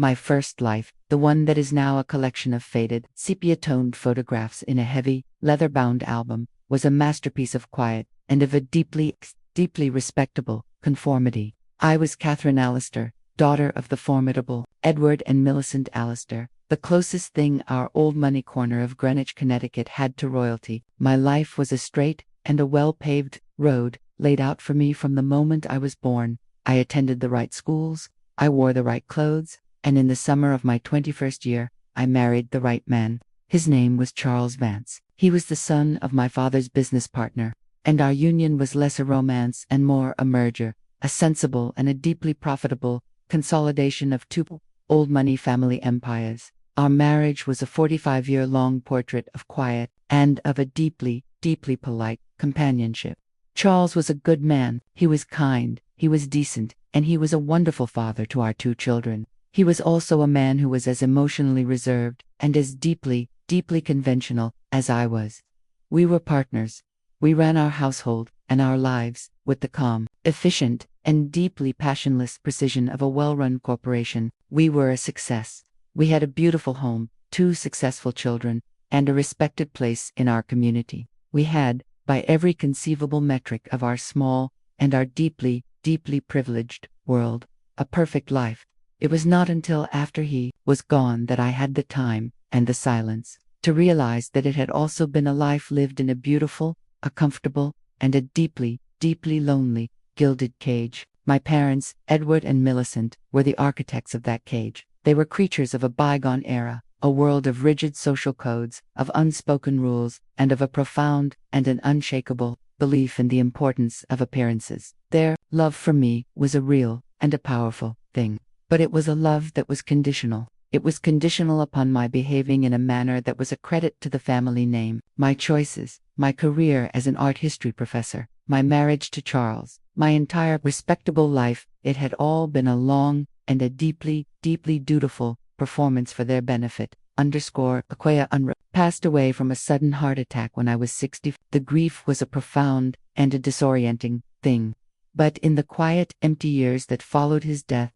My first life, the one that is now a collection of faded, sepia-toned photographs in a heavy, leather-bound album, was a masterpiece of quiet and of a deeply, deeply respectable conformity. I was Catherine Alistair, daughter of the formidable Edward and Millicent Alistair, the closest thing our old money corner of Greenwich, Connecticut had to royalty. My life was a straight and a well-paved road laid out for me from the moment I was born. I attended the right schools, I wore the right clothes, and in the summer of my 21st year, I married the right man. His name was Charles Vance. He was the son of my father's business partner, and our union was less a romance and more a merger, a sensible and a deeply profitable consolidation of two old money family empires. Our marriage was a 45-year-long portrait of quiet and of a deeply, deeply polite companionship. Charles was a good man, he was kind, he was decent, and he was a wonderful father to our two children. He was also a man who was as emotionally reserved and as deeply, deeply conventional as I was. We were partners. We ran our household and our lives with the calm, efficient, and deeply passionless precision of a well-run corporation. We were a success. We had a beautiful home, 2 successful children, and a respected place in our community. We had, by every conceivable metric of our small and our deeply, deeply privileged world, a perfect life. It was not until after he was gone that I had the time and the silence to realize that it had also been a life lived in a beautiful, a comfortable, and a deeply, deeply lonely, gilded cage. My parents, Edward and Millicent, were the architects of that cage. They were creatures of a bygone era, a world of rigid social codes, of unspoken rules, and of a profound and an unshakable belief in the importance of appearances. Their love for me was a real and a powerful thing. But it was a love that was conditional. It was conditional upon my behaving in a manner that was a credit to the family name, my choices, my career as an art history professor, my marriage to Charles, my entire respectable life. It had all been a long and a deeply, deeply dutiful performance for their benefit. Aquia passed away from a sudden heart attack when I was 60. The grief was a profound and a disorienting thing. But in the quiet, empty years that followed his death,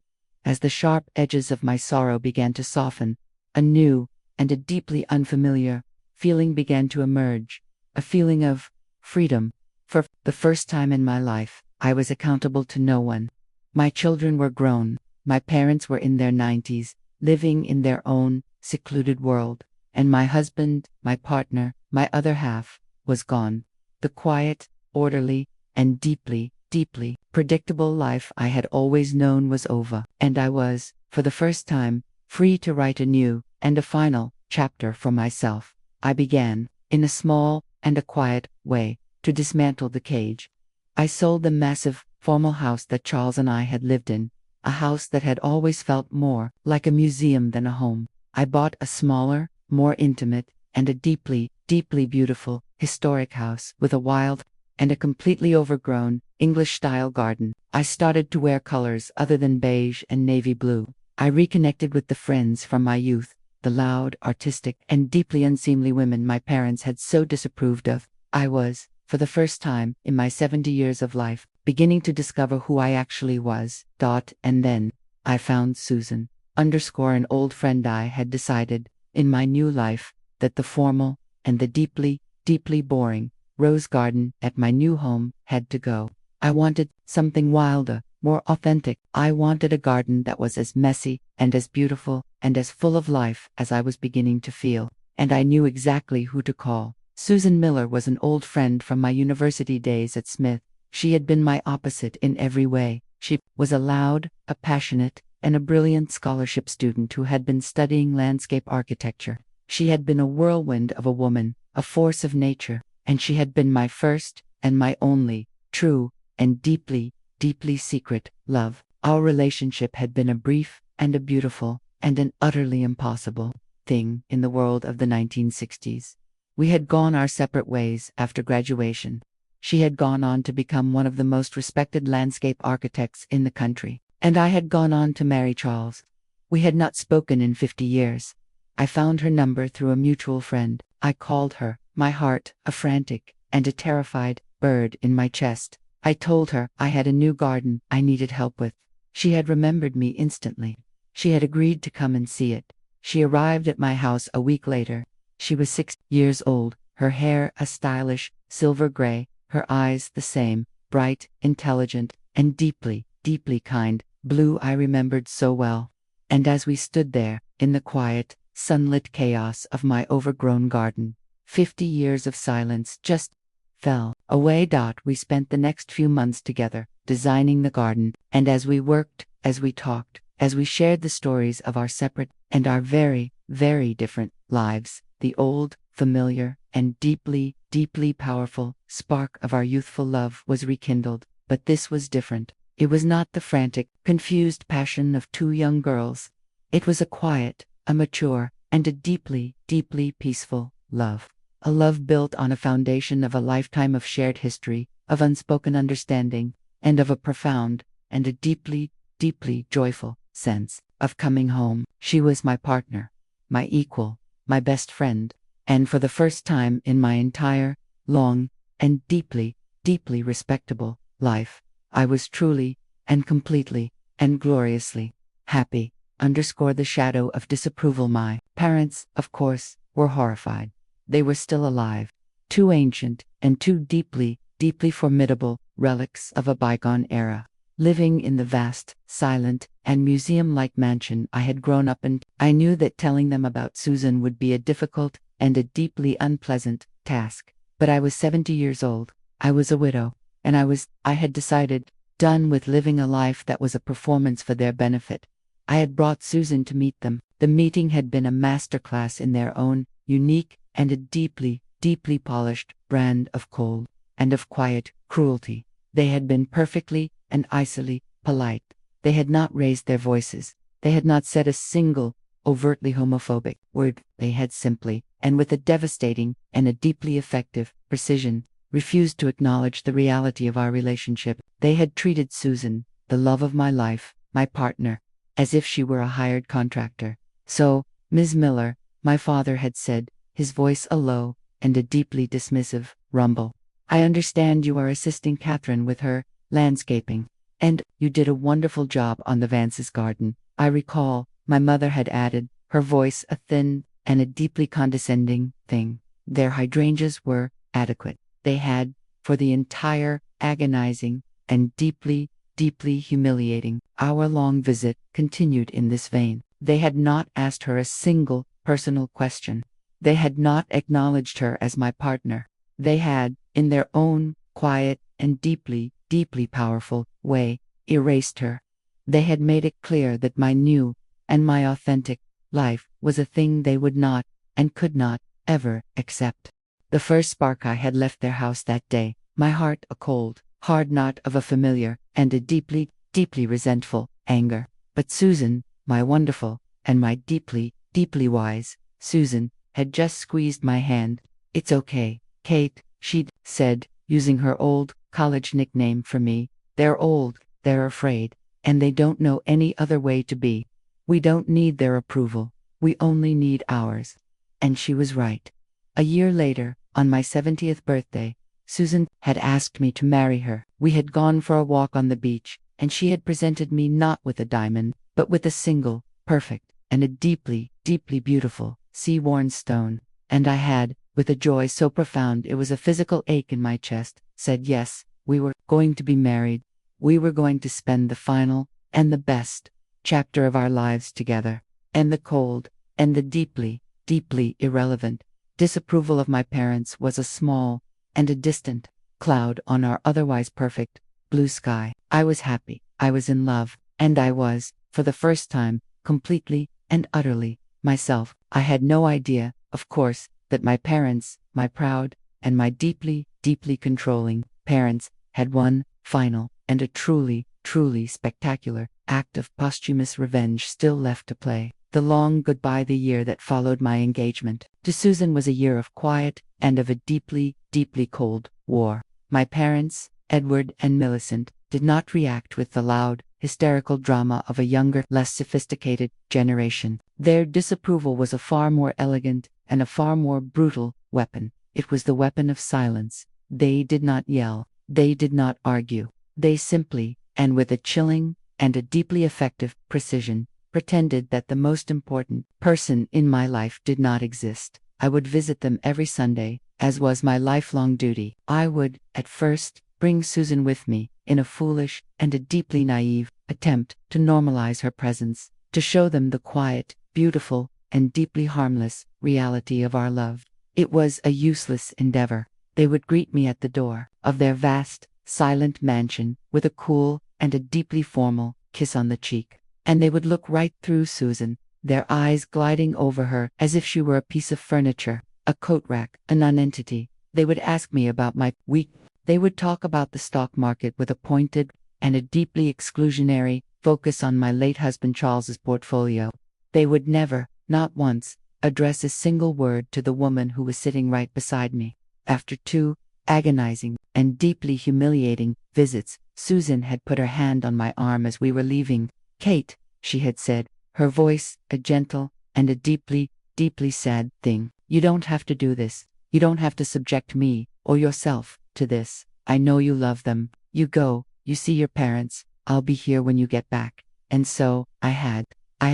as the sharp edges of my sorrow began to soften, a new and a deeply unfamiliar feeling began to emerge, a feeling of freedom. For the first time in my life, I was accountable to no one. My children were grown, my parents were in their 90s, living in their own secluded world, and my husband, my partner, my other half, was gone. The quiet, orderly, and deeply, deeply predictable life I had always known was over, and I was, for the first time, free to write a new and a final chapter for myself. I began, in a small and a quiet way, to dismantle the cage. I sold the massive, formal house that Charles and I had lived in, a house that had always felt more like a museum than a home. I bought a smaller, more intimate, and a deeply, deeply beautiful, historic house with a wild and a completely overgrown, English-style garden. I started to wear colors other than beige and navy blue. I reconnected with the friends from my youth, the loud, artistic, and deeply unseemly women my parents had so disapproved of. I was, for the first time in my 70 years of life, beginning to discover who I actually was. And then, I found Susan. An old friend. I had decided, in my new life, that the formal and the deeply, deeply boring rose garden at my new home had to go. I wanted something wilder, more authentic. I wanted a garden that was as messy and as beautiful and as full of life as I was beginning to feel, and I knew exactly who to call. Susan Miller was an old friend from my university days at Smith. She had been my opposite in every way. She was a loud, a passionate, and a brilliant scholarship student who had been studying landscape architecture. She had been a whirlwind of a woman, a force of nature, and she had been my first and my only true and deeply, deeply secret love. Our relationship had been a brief and a beautiful and an utterly impossible thing in the world of the 1960s. We had gone our separate ways after graduation. She had gone on to become one of the most respected landscape architects in the country, and I had gone on to marry Charles. We had not spoken in 50 years. I found her number through a mutual friend. I called her, my heart a frantic and a terrified bird in my chest. I told her I had a new garden I needed help with. She had remembered me instantly. She had agreed to come and see it. She arrived at my house a week later. She was 6 years old, her hair a stylish silver gray, her eyes the same, bright, intelligent, and deeply, deeply kind, blue I remembered so well. And as we stood there, in the quiet, sunlit chaos of my overgrown garden, 50 years of silence just fell away. We spent the next few months together, designing the garden, and as we worked, as we talked, as we shared the stories of our separate and our very, very different lives, the old, familiar, and deeply, deeply powerful spark of our youthful love was rekindled. But this was different. It was not the frantic, confused passion of two young girls. It was a quiet, a mature, and a deeply, deeply peaceful love. A love built on a foundation of a lifetime of shared history, of unspoken understanding, and of a profound and a deeply, deeply joyful sense of coming home. She was my partner, my equal, my best friend, and for the first time in my entire, long, and deeply, deeply respectable life, I was truly, and completely, and gloriously happy. The shadow of disapproval. My parents, of course, were horrified. They were still alive, too ancient, and too deeply, deeply formidable relics of a bygone era, living in the vast, silent, and museum-like mansion I had grown up in. I knew that telling them about Susan would be a difficult and a deeply unpleasant task. But I was 70 years old, I was a widow, and I had decided, done with living a life that was a performance for their benefit. I had brought Susan to meet them. The meeting had been a masterclass in their own, unique, and a deeply, deeply polished brand of cold and of quiet cruelty. They had been perfectly and icily polite. They had not raised their voices. They had not said a single overtly homophobic word. They had simply, and with a devastating and a deeply effective precision, refused to acknowledge the reality of our relationship. They had treated Susan, the love of my life, my partner, as if she were a hired contractor. So, Ms. Miller, my father had said, his voice a low and a deeply dismissive rumble, I understand you are assisting Catherine with her landscaping, and you did a wonderful job on the Vance's garden. I recall, my mother had added, her voice a thin and a deeply condescending thing. Their hydrangeas were adequate. They had, for the entire agonizing and deeply, deeply humiliating hour-long visit, continued in this vein. They had not asked her a single personal question. They had not acknowledged her as my partner. They had, in their own quiet and deeply, deeply powerful way, erased her. They had made it clear that my new and my authentic life was a thing they would not and could not ever accept. The first spark I had left their house that day, my heart a cold, hard knot of a familiar and a deeply, deeply resentful anger. But Susan, my wonderful, and my deeply, deeply wise Susan, had just squeezed my hand. It's okay, Kate, she'd said, using her old college nickname for me. They're old, they're afraid, and they don't know any other way to be. We don't need their approval, we only need ours. And she was right. A year later, on my 70th birthday, Susan had asked me to marry her. We had gone for a walk on the beach, and she had presented me not with a diamond, but with a single, perfect, and a deeply, deeply beautiful, sea-worn stone. And I had, with a joy so profound it was a physical ache in my chest, said yes, we were going to be married. We were going to spend the final, and the best, chapter of our lives together. And the cold, and the deeply, deeply irrelevant disapproval of my parents was a small, and a distant, cloud on our otherwise perfect, blue sky. I was happy, I was in love, and I was, for the first time, completely and utterly myself. I had no idea, of course, that my parents, my proud, and my deeply, deeply controlling parents, had one final, and a truly, truly spectacular act of posthumous revenge still left to play. The long goodbye, the year that followed my engagement to Susan, was a year of quiet and of a deeply, deeply cold war. My parents, Edward and Millicent, did not react with the loud, hysterical drama of a younger, less sophisticated generation. Their disapproval was a far more elegant and a far more brutal weapon. It was the weapon of silence. They did not yell. They did not argue. They simply, and with a chilling and a deeply effective precision, pretended that the most important person in my life did not exist. I would visit them every Sunday, as was my lifelong duty. I would, at first, bring Susan with me, in a foolish and a deeply naive attempt to normalize her presence, to show them the quiet, beautiful, and deeply harmless reality of our love. It was a useless endeavor. They would greet me at the door of their vast, silent mansion with a cool and a deeply formal kiss on the cheek. And they would look right through Susan, their eyes gliding over her as if she were a piece of furniture, a coat rack, a nonentity. They would ask me about my week. They would talk about the stock market with a pointed and a deeply exclusionary focus on my late husband Charles's portfolio. They would never, not once, address a single word to the woman who was sitting right beside me. After 2 agonizing and deeply humiliating visits, Susan had put her hand on my arm as we were leaving. "Kate," she had said, her voice a gentle and a deeply, deeply sad thing. "You don't have to do this. You don't have to subject me, or yourself, to this. I know you love them. You go, you see your parents. I'll be here when you get back." And so, I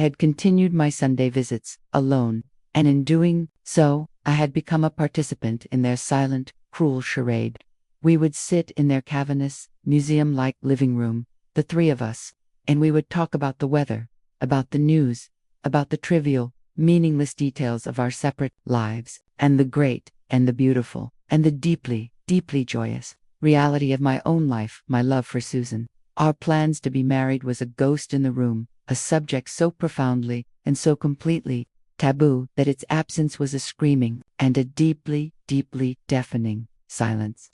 had continued my Sunday visits, alone, and in doing so, I had become a participant in their silent, cruel charade. We would sit in their cavernous, museum-like living room, the 3 of us, and we would talk about the weather, about the news, about the trivial, meaningless details of our separate lives, and the great, and the beautiful, and the deeply, deeply joyous reality of my own life, my love for Susan. Our plans to be married was a ghost in the room, a subject so profoundly and so completely taboo that its absence was a screaming and a deeply, deeply deafening silence.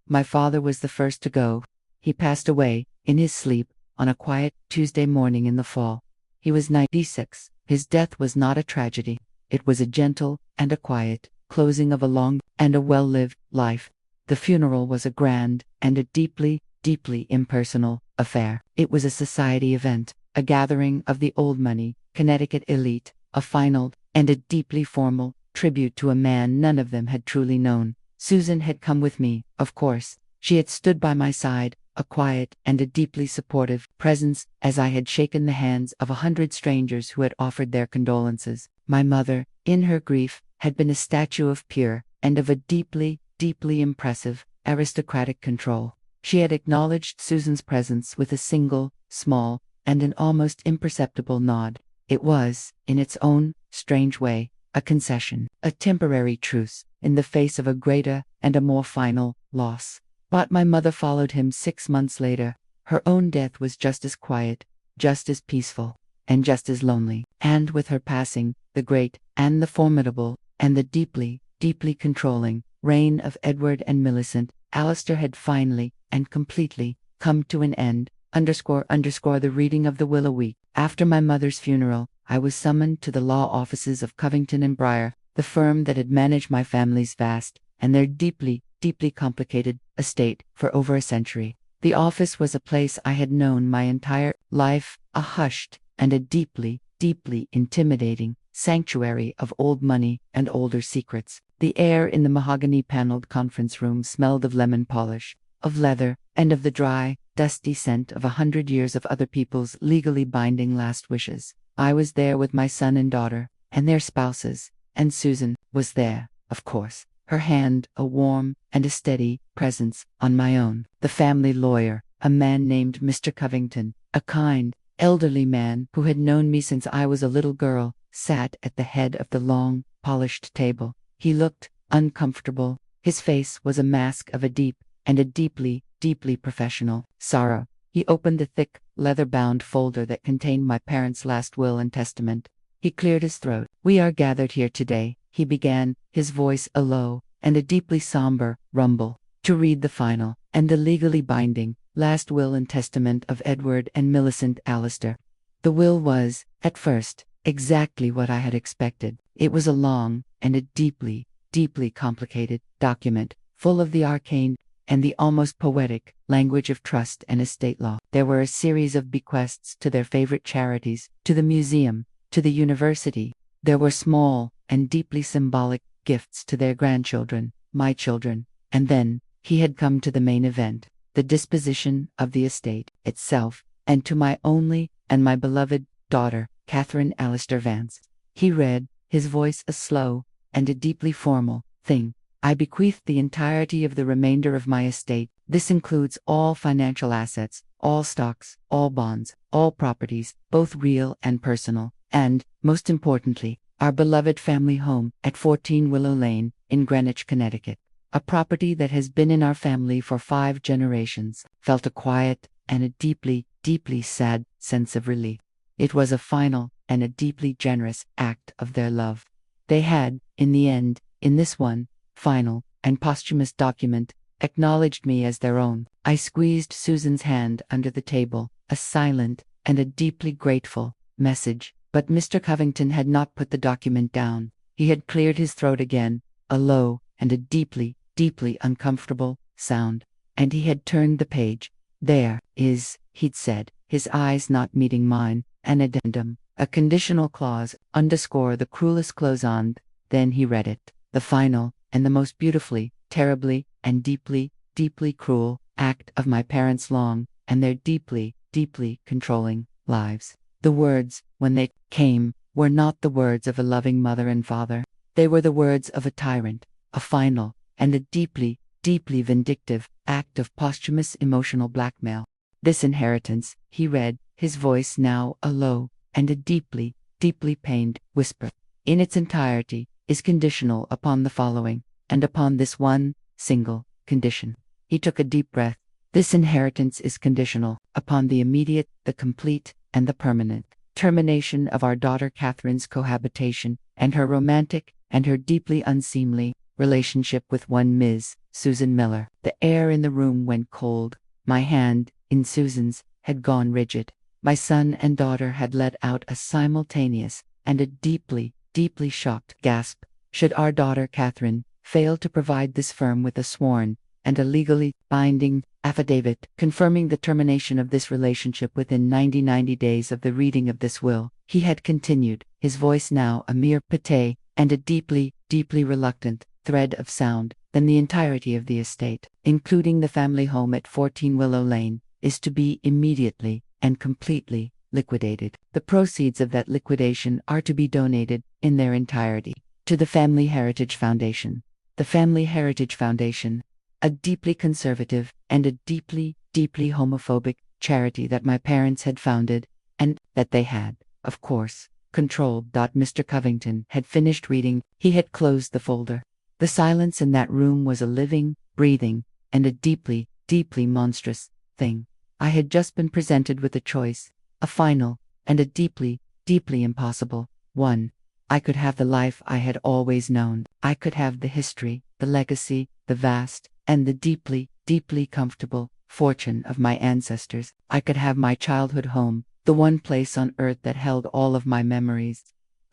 My father was the first to go. He passed away, in his sleep, on a quiet Tuesday morning in the fall. He was 96. His death was not a tragedy. It was a gentle and a quiet closing of a long and a well-lived life. The funeral was a grand and a deeply, deeply impersonal affair. It was a society event, a gathering of the old money, Connecticut elite, a final and a deeply formal tribute to a man none of them had truly known. Susan had come with me, of course. She had stood by my side, a quiet and a deeply supportive presence, as I had shaken the hands of 100 strangers who had offered their condolences. My mother, in her grief, had been a statue of pure and of a deeply, deeply impressive, aristocratic control. She had acknowledged Susan's presence with a single, small, and an almost imperceptible nod. It was, in its own strange way, a concession, a temporary truce, in the face of a greater and a more final loss. But my mother followed him 6 months later. Her own death was just as quiet, just as peaceful, and just as lonely. And with her passing, the great, and the formidable, and the deeply, deeply controlling reign of Edward and Millicent Alistair had finally and completely come to an end. The reading of the will a week after my mother's funeral, I was summoned to the law offices of Covington and Briar, the firm that had managed my family's vast and their deeply, deeply complicated estate for over a century. The office was a place I had known my entire life, a hushed and a deeply, deeply intimidating sanctuary of old money and older secrets. The air in the mahogany-paneled conference room smelled of lemon polish, of leather, and of the dry, dusty scent of 100 years of other people's legally binding last wishes. I was there with my son and daughter, and their spouses, and Susan was there, of course, her hand a warm and a steady presence on my own. The family lawyer, a man named Mr. Covington, a kind, elderly man who had known me since I was a little girl, sat at the head of the long, polished table. He looked uncomfortable. His face was a mask of a deep and a deeply, deeply professional sorrow. He opened the thick, leather-bound folder that contained my parents' last will and testament. He cleared his throat. "We are gathered here today," he began, his voice a low and a deeply somber rumble, "to read the final and the legally binding last will and testament of Edward and Millicent Alistair." The will was, at first, exactly what I had expected. It was a long and a deeply, deeply complicated document, full of the arcane and the almost poetic language of trust and estate law. There were a series of bequests to their favorite charities, to the museum, to the university. There were small and deeply symbolic gifts to their grandchildren, my children, and then he had come to the main event, the disposition of the estate itself, and to my only and my beloved daughter, Catherine Alistair Vance. He read, his voice a slow and a deeply formal thing. I bequeath the entirety of the remainder of my estate. This includes all financial assets, all stocks, all bonds, all properties, both real and personal, and, most importantly, our beloved family home at 14 Willow Lane in Greenwich, Connecticut. A property that has been in our family for 5 generations. Felt a quiet and a deeply, deeply sad sense of relief. It was a final and a deeply generous act of their love. They had, in the end, in this one, final, and posthumous document, acknowledged me as their own. I squeezed Susan's hand under the table, a silent and a deeply grateful message. But Mr. Covington had not put the document down. He had cleared his throat again, a low and a deeply, deeply uncomfortable sound, and he had turned the page. There is, he'd said, his eyes not meeting mine, an addendum, a conditional clause, underscore the cruelest close-on. Then he read it, the final, and the most beautifully, terribly, and deeply, deeply cruel act of my parents' long, and their deeply, deeply controlling lives. The words, when they came, were not the words of a loving mother and father. They were the words of a tyrant, a final, and a deeply, deeply vindictive act of posthumous emotional blackmail. This inheritance, he read, his voice now a low and a deeply, deeply pained whisper, in its entirety, is conditional upon the following, and upon this one, single, condition. He took a deep breath. This inheritance is conditional upon the immediate, the complete, and the permanent termination of our daughter Catherine's cohabitation, and her romantic, and her deeply unseemly, relationship with one Ms. Susan Miller. The air in the room went cold. My hand, in Susan's, had gone rigid. My son and daughter had let out a simultaneous, and a deeply, deeply shocked gasp. Should our daughter Catherine fail to provide this firm with a sworn, and a legally binding affidavit confirming the termination of this relationship within 90 days of the reading of this will, he had continued, his voice now a mere pate, and a deeply, deeply reluctant thread of sound, then the entirety of the estate, including the family home at 14 Willow Lane, is to be immediately and completely liquidated. The proceeds of that liquidation are to be donated, in their entirety, to the Family Heritage Foundation. The Family Heritage Foundation, a deeply conservative and a deeply, deeply homophobic charity that my parents had founded, and that they had, of course, controlled. Mr. Covington had finished reading. He had closed the folder. The silence in that room was a living, breathing, and a deeply, deeply monstrous thing. I had just been presented with a choice, a final, and a deeply, deeply impossible one. I could have the life I had always known. I could have the history, the legacy, the vast, and the deeply, deeply comfortable fortune of my ancestors. I could have my childhood home, the one place on earth that held all of my memories.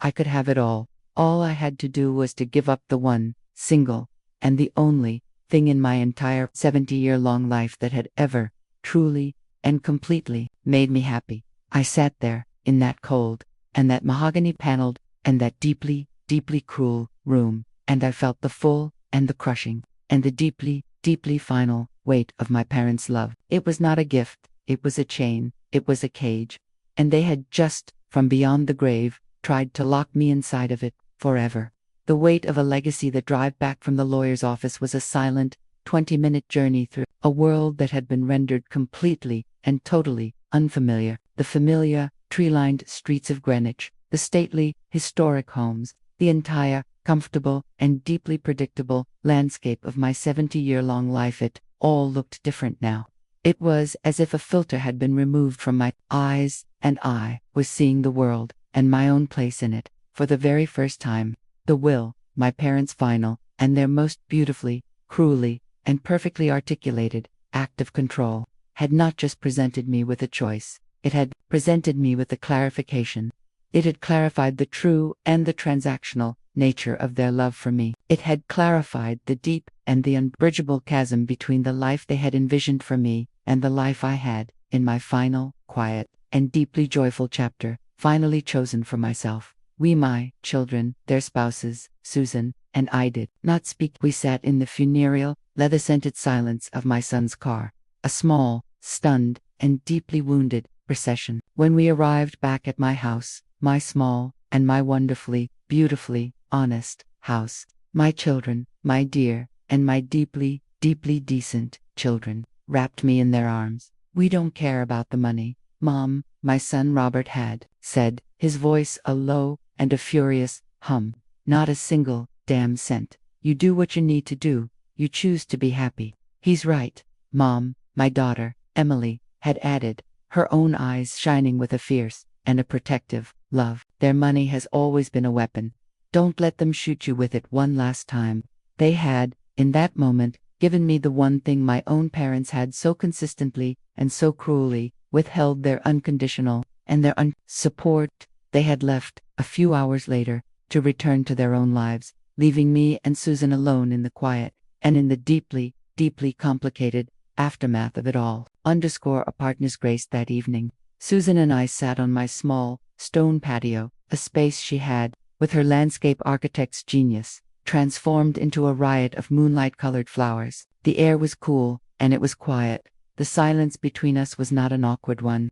I could have it all. All I had to do was to give up the one, single, and the only thing in my entire 70-year-long life that had ever, truly, and completely made me happy. I sat there, in that cold, and that mahogany-paneled, and that deeply, deeply cruel room, and I felt the full, and the crushing, and the deeply, deeply final weight of my parents' love. It was not a gift, it was a chain, it was a cage, and they had just, from beyond the grave, tried to lock me inside of it, forever. The weight of a legacy. The drive back from the lawyer's office was a silent, 20-minute journey through a world that had been rendered completely and totally unfamiliar. The familiar, tree-lined streets of Greenwich, the stately, historic homes, the entire, comfortable, and deeply predictable landscape of my 70-year-long life. It all looked different now. It was as if a filter had been removed from my eyes, and I was seeing the world, and my own place in it, for the very first time. The will, my parents' final, and their most beautifully, cruelly, and perfectly articulated act of control, had not just presented me with a choice, it had presented me with a clarification. It had clarified the true and the transactional nature of their love for me. It had clarified the deep and the unbridgeable chasm between the life they had envisioned for me and the life I had, in my final, quiet, and deeply joyful chapter, finally chosen for myself. We, my children, their spouses, Susan, and I did not speak. We sat in the funereal, leather-scented silence of my son's car, a small, stunned, and deeply wounded procession. When we arrived back at my house, my small, and my wonderfully, beautifully, honest house. My children, my dear, and my deeply, deeply decent children, wrapped me in their arms. We don't care about the money, Mom, my son Robert had said, his voice a low and a furious hum. Not a single damn cent. You do what you need to do. You choose to be happy. He's right, Mom, my daughter, Emily, had added, her own eyes shining with a fierce and a protective love. Their money has always been a weapon. Don't let them shoot you with it one last time. They had, in that moment, given me the one thing my own parents had so consistently and so cruelly withheld, their unconditional and their support. They had left, a few hours later, to return to their own lives, leaving me and Susan alone in the quiet and in the deeply, deeply complicated aftermath of it all. A partner's grace that evening. Susan and I sat on my small, stone patio, a space she had, with her landscape architect's genius, transformed into a riot of moonlight-colored flowers. The air was cool, and it was quiet. The silence between us was not an awkward one.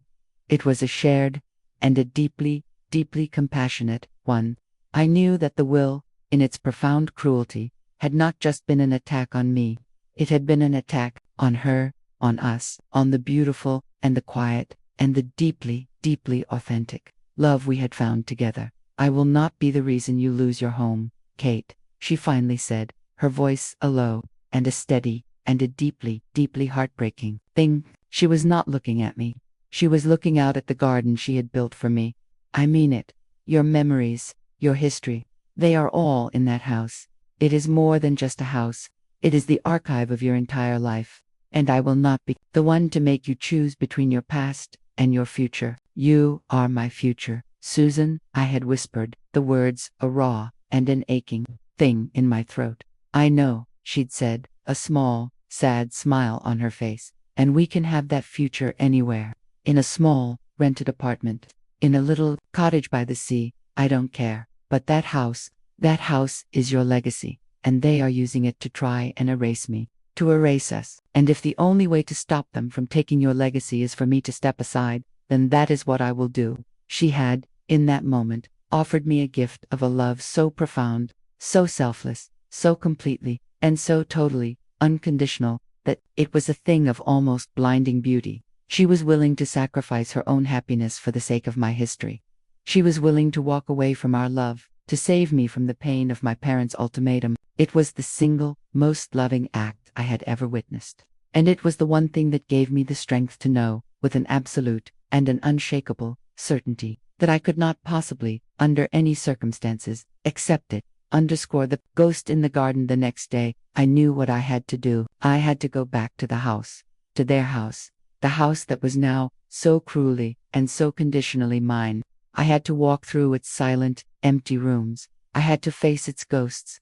It was a shared, and a deeply, deeply compassionate one. I knew that the will, in its profound cruelty, had not just been an attack on me. It had been an attack on her, on us, on the beautiful, and the quiet, and the deeply, deeply authentic love we had found together. I will not be the reason you lose your home, Kate, she finally said, her voice a low, and a steady, and a deeply, deeply heartbreaking thing. She was not looking at me. She was looking out at the garden she had built for me. I mean it. Your memories, your history, they are all in that house. It is more than just a house. It is the archive of your entire life. And I will not be the one to make you choose between your past and your future. You are my future, Susan, I had whispered, the words a raw and an aching thing in my throat. I know, she'd said, a small, sad smile on her face, and we can have that future anywhere. In a small, rented apartment, in a little cottage by the sea, I don't care. But that house is your legacy, and they are using it to try and erase me, to erase us. And if the only way to stop them from taking your legacy is for me to step aside, then that is what I will do. She had, in that moment, offered me a gift of a love so profound, so selfless, so completely, and so totally unconditional, that it was a thing of almost blinding beauty. She was willing to sacrifice her own happiness for the sake of my history. She was willing to walk away from our love, to save me from the pain of my parents' ultimatum. It was the single, most loving act I had ever witnessed. And it was the one thing that gave me the strength to know, with an absolute and an unshakable certainty, that I could not possibly, under any circumstances, accept it. The ghost in the garden the next day. I knew what I had to do. I had to go back to the house, to their house, the house that was now so cruelly and so conditionally mine. I had to walk through its silent, empty rooms. I had to face its ghosts.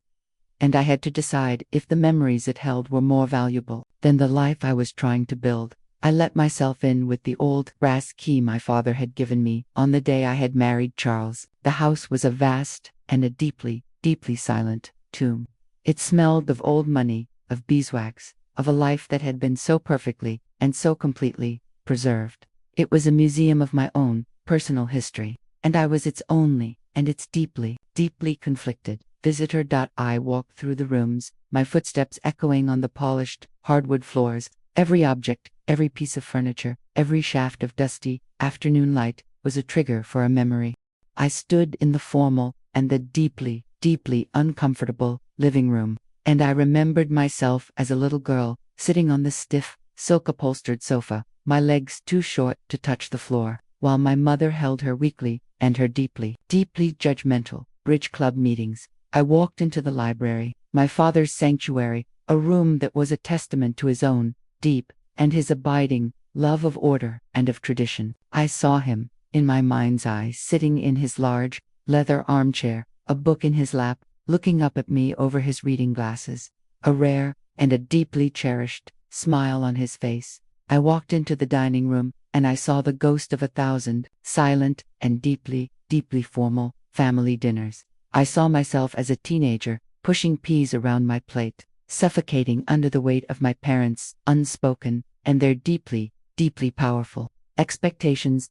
And I had to decide if the memories it held were more valuable than the life I was trying to build. I let myself in with the old brass key my father had given me on the day I had married Charles. The house was a vast and a deeply, deeply silent tomb. It smelled of old money, of beeswax, of a life that had been so perfectly and so completely preserved. It was a museum of my own personal history, and I was its only and its deeply, deeply conflicted visitor. I walked through the rooms, my footsteps echoing on the polished, hardwood floors. Every object, every piece of furniture, every shaft of dusty, afternoon light was a trigger for a memory. I stood in the formal and the deeply, deeply uncomfortable living room, and I remembered myself as a little girl, sitting on the stiff, silk-upholstered sofa, my legs too short to touch the floor, while my mother held her weekly and her deeply, deeply judgmental bridge club meetings. I walked into the library, my father's sanctuary, a room that was a testament to his own deep and his abiding love of order and of tradition. I saw him, in my mind's eye, sitting in his large, leather armchair, a book in his lap, looking up at me over his reading glasses, a rare and a deeply cherished smile on his face. I walked into the dining room, and I saw the ghost of 1,000 silent and deeply, deeply formal family dinners. I saw myself as a teenager, pushing peas around my plate, suffocating under the weight of my parents' unspoken and their deeply, deeply powerful expectations.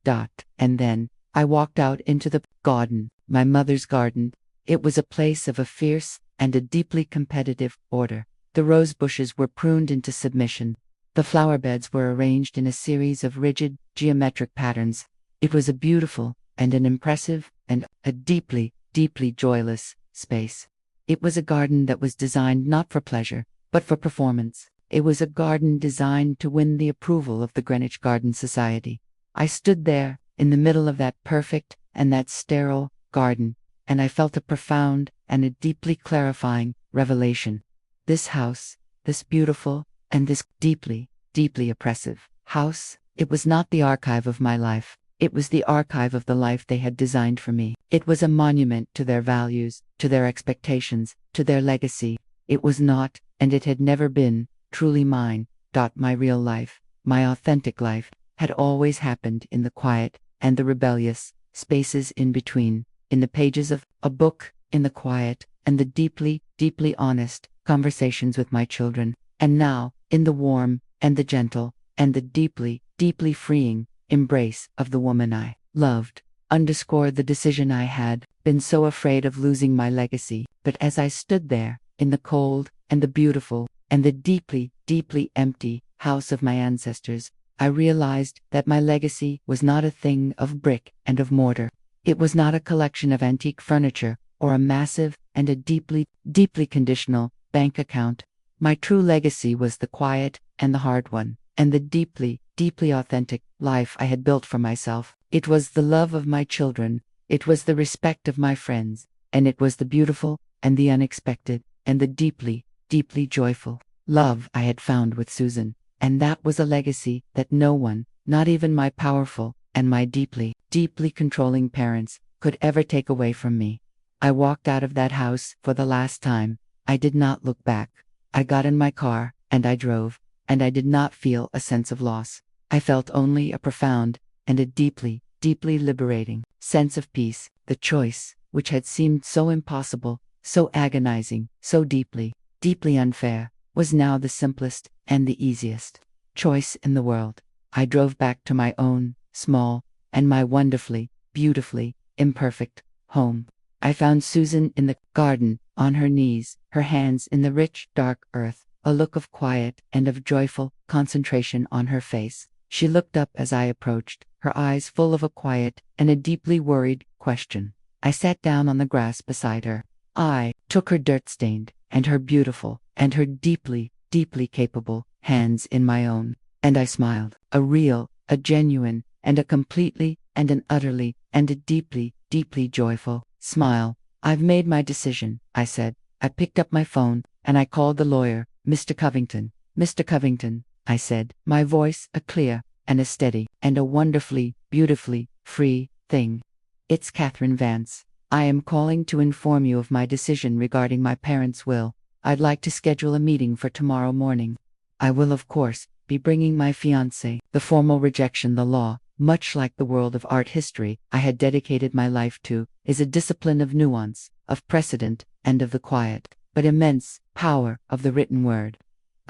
And then, I walked out into the garden, my mother's garden. It was a place of a fierce and a deeply competitive order. The rose bushes were pruned into submission. The flower beds were arranged in a series of rigid, geometric patterns. It was a beautiful and an impressive and a deeply, deeply joyless space. It was a garden that was designed not for pleasure, but for performance. It was a garden designed to win the approval of the Greenwich Garden Society. I stood there, in the middle of that perfect and that sterile garden, and I felt a profound and a deeply clarifying revelation. This house, this beautiful and this deeply, deeply oppressive house, it was not the archive of my life. It was the archive of the life they had designed for me. It was a monument to their values, to their expectations, to their legacy. It was not, and it had never been, truly mine. My real life, my authentic life, had always happened in the quiet and the rebellious spaces in between, in the pages of a book, in the quiet and the deeply, deeply honest conversations with my children, and now, in the warm and the gentle and the deeply, deeply freeing embrace of the woman I loved. Underscored the decision I had been so afraid of losing my legacy. But as I stood there, in the cold and the beautiful and the deeply, deeply empty house of my ancestors, I realized that my legacy was not a thing of brick and of mortar. It was not a collection of antique furniture or a massive and a deeply, deeply conditional bank account. My true legacy was the quiet and the hard one, and the deeply, deeply authentic life I had built for myself. It was the love of my children, it was the respect of my friends, and it was the beautiful and the unexpected and the deeply, deeply joyful love I had found with Susan. And that was a legacy that no one, not even my powerful and my deeply, deeply controlling parents, could ever take away from me. I walked out of that house for the last time. I did not look back. I got in my car, and I drove, and I did not feel a sense of loss. I felt only a profound and a deeply, deeply liberating sense of peace. The choice, which had seemed so impossible, so agonizing, so deeply, deeply unfair, was now the simplest and the easiest choice in the world. I drove back to my own, small, and my wonderfully, beautifully, imperfect home. I found Susan in the garden, on her knees, her hands in the rich, dark earth, a look of quiet and of joyful concentration on her face. She looked up as I approached, her eyes full of a quiet and a deeply worried question. I sat down on the grass beside her. I took her dirt-stained and her beautiful and her deeply, deeply capable hands in my own, and I smiled. A real, a genuine, and a completely and an utterly and a deeply, deeply joyful smile. I've made my decision, I said. I picked up my phone, and I called the lawyer, Mr. Covington. Mr. Covington, I said, my voice a clear and a steady and a wonderfully, beautifully free thing. It's Catherine Vance. I am calling to inform you of my decision regarding my parents' will. I'd like to schedule a meeting for tomorrow morning. I will, of course, be bringing my fiancé. The formal rejection, the law, much like the world of art history I had dedicated my life to, is a discipline of nuance, of precedent, and of the quiet, but immense, power of the written word.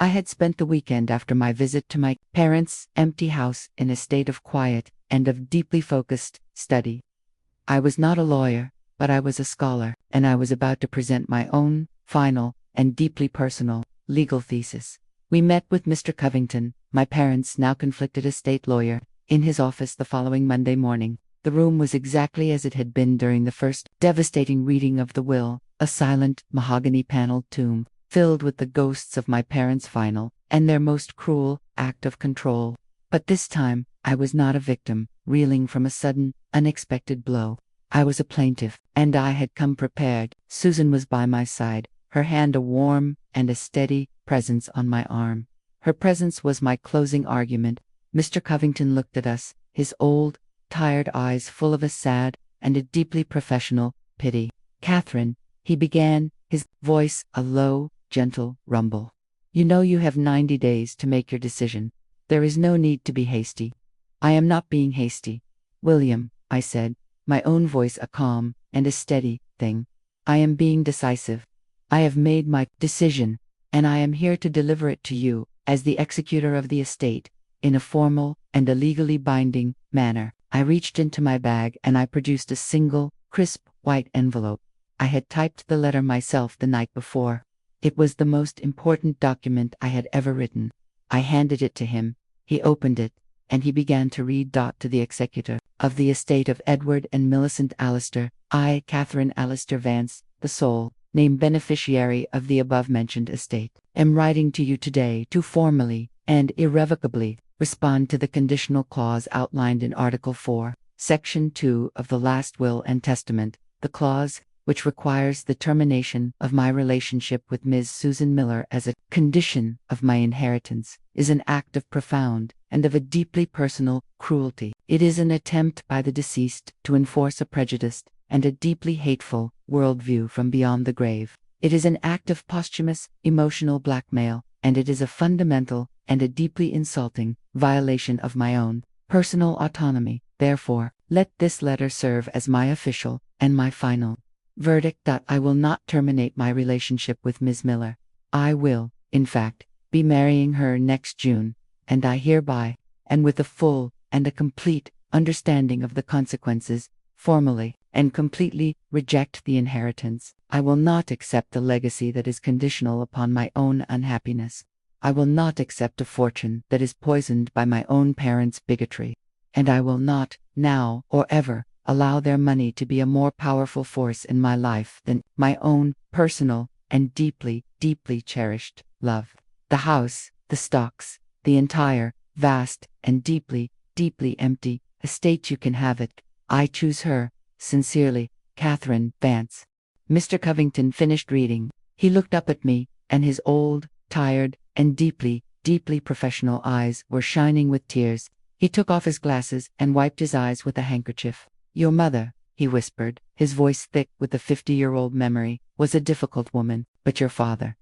I had spent the weekend after my visit to my parents' empty house in a state of quiet and of deeply focused study. I was not a lawyer, but I was a scholar, and I was about to present my own, final, and deeply personal, legal thesis. We met with Mr. Covington, my parents' now conflicted estate lawyer, in his office the following Monday morning. The room was exactly as it had been during the first devastating reading of the will, a silent, mahogany-paneled tomb, filled with the ghosts of my parents' final, and their most cruel, act of control. But this time, I was not a victim, reeling from a sudden, unexpected blow. I was a plaintiff, and I had come prepared. Susan was by my side, her hand a warm and a steady presence on my arm. Her presence was my closing argument. Mr. Covington looked at us, his old, tired eyes full of a sad and a deeply professional pity. Catherine, he began, his voice a low, gentle rumble. You know you have 90 days to make your decision. There is no need to be hasty. I am not being hasty. William, I said, my own voice a calm and a steady thing. I am being decisive. I have made my decision, and I am here to deliver it to you, as the executor of the estate, in a formal and a legally binding manner. I reached into my bag and I produced a single, crisp, white envelope. I had typed the letter myself the night before. It was the most important document I had ever written. I handed it to him. He opened it, and he began to read. To the executor of the estate of Edward and Millicent Alistair, I, Catherine Alistair Vance, the sole named beneficiary of the above-mentioned estate, am writing to you today to formally and irrevocably respond to the conditional clause outlined in Article 4, Section 2 of the last will and testament. The clause, which requires the termination of my relationship with Ms. Susan Miller as a condition of my inheritance, is an act of profound and of a deeply personal cruelty. It is an attempt by the deceased to enforce a prejudiced and a deeply hateful worldview from beyond the grave. It is an act of posthumous, emotional blackmail, and it is a fundamental and a deeply insulting violation of my own personal autonomy. Therefore, let this letter serve as my official and my final verdict. I will not terminate my relationship with Ms. Miller. I will, in fact, be marrying her next June, and I hereby, and with a full and a complete understanding of the consequences, formally and completely reject the inheritance. I will not accept a legacy that is conditional upon my own unhappiness. I will not accept a fortune that is poisoned by my own parents' bigotry. And I will not, now or ever, allow their money to be a more powerful force in my life than my own personal and deeply, deeply cherished love. The house, the stocks, the entire, vast, and deeply, deeply empty estate, you can have it. I choose her. Sincerely, Catherine Vance. Mr. Covington finished reading. He looked up at me, and his old, tired, and deeply, deeply professional eyes were shining with tears. He took off his glasses and wiped his eyes with a handkerchief. Your mother, he whispered, his voice thick with a 50-year-old memory, was a difficult woman, but your father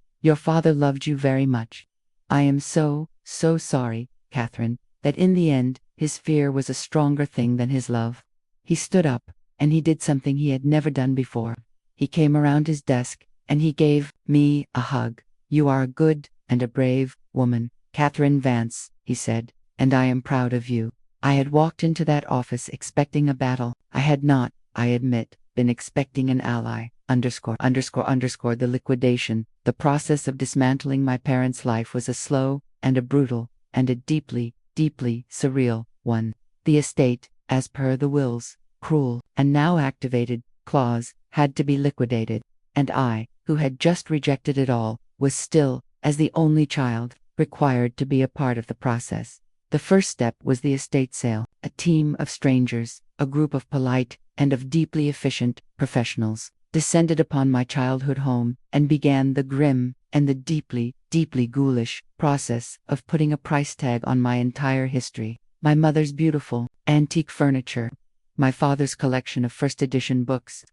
loved you very much. I am so sorry, Catherine, that in the end, his fear was a stronger thing than his love. He stood up, and he did something he had never done before. He came around his desk, and he gave me a hug. You are a good and a brave woman, Catherine Vance, he said, and I am proud of you. I had walked into that office expecting a battle. I had not, I admit, been expecting an ally. The liquidation, the process of dismantling my parents' life was a slow and a brutal and a deeply, deeply surreal one. The estate, as per the will's cruel and now activated clause, had to be liquidated, and I, who had just rejected it all, was still, as the only child, required to be a part of the process. The first step was the estate sale. A team of strangers, a group of polite and of deeply efficient professionals, descended upon my childhood home and began the grim and the deeply, deeply ghoulish process of putting a price tag on my entire history. My mother's beautiful, antique furniture, my father's collection of first-edition books,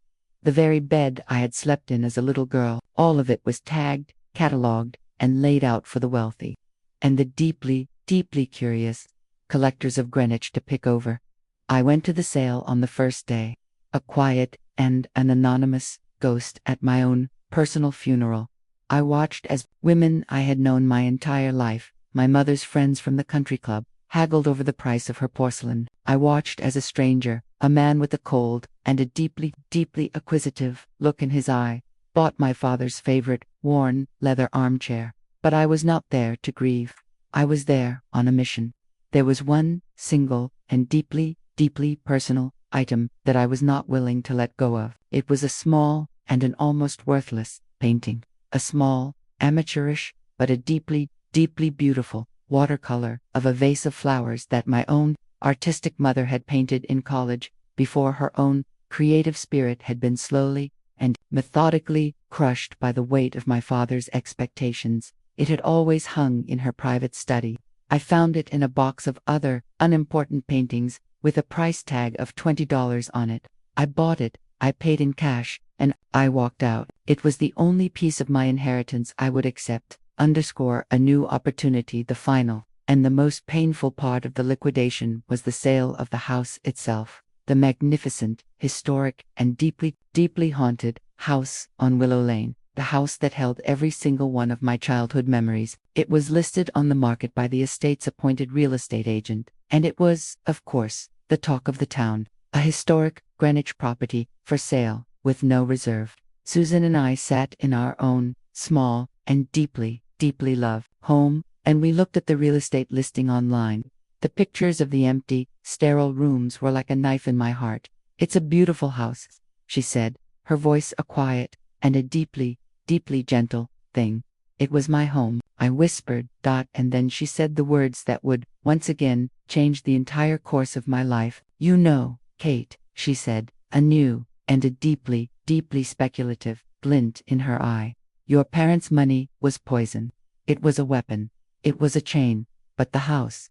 the very bed I had slept in as a little girl, all of it was tagged, catalogued, and laid out for the wealthy and the deeply, deeply curious collectors of Greenwich to pick over. I went to the sale on the first day, a quiet and an anonymous ghost at my own personal funeral. I watched as women I had known my entire life, my mother's friends from the country club, haggled over the price of her porcelain. I watched as a stranger, a man with a cold and a deeply, deeply acquisitive look in his eye, bought my father's favorite, worn, leather armchair. But I was not there to grieve. I was there on a mission. There was one single and deeply, deeply personal item that I was not willing to let go of. It was a small and an almost worthless painting. A small, amateurish, but a deeply, deeply beautiful watercolor of a vase of flowers that my own artistic mother had painted in college before her own creative spirit had been slowly and methodically crushed by the weight of my father's expectations. It had always hung in her private study. I found it in a box of other unimportant paintings with a price tag of $20 on it. I bought it, I paid in cash, and I walked out. It was the only piece of my inheritance I would accept. A new opportunity. The final and the most painful part of the liquidation was the sale of the house itself. The magnificent, historic, and deeply, deeply haunted house on Willow Lane. The house that held every single one of my childhood memories. It was listed on the market by the estate's appointed real estate agent, and it was, of course, the talk of the town, a historic Greenwich property for sale, with no reserve. Susan and I sat in our own, small, and deeply, deeply loved home, and we looked at the real estate listing online. The pictures of the empty, sterile rooms were like a knife in my heart. "It's a beautiful house," she said, her voice a quiet and a deeply, deeply gentle thing. "It was my home," I whispered, and then she said the words that would, once again, change the entire course of my life. "You know, Kate," she said, a new, and a deeply, deeply speculative glint in her eye. "Your parents' money was poison. It was a weapon. It was a chain. But the house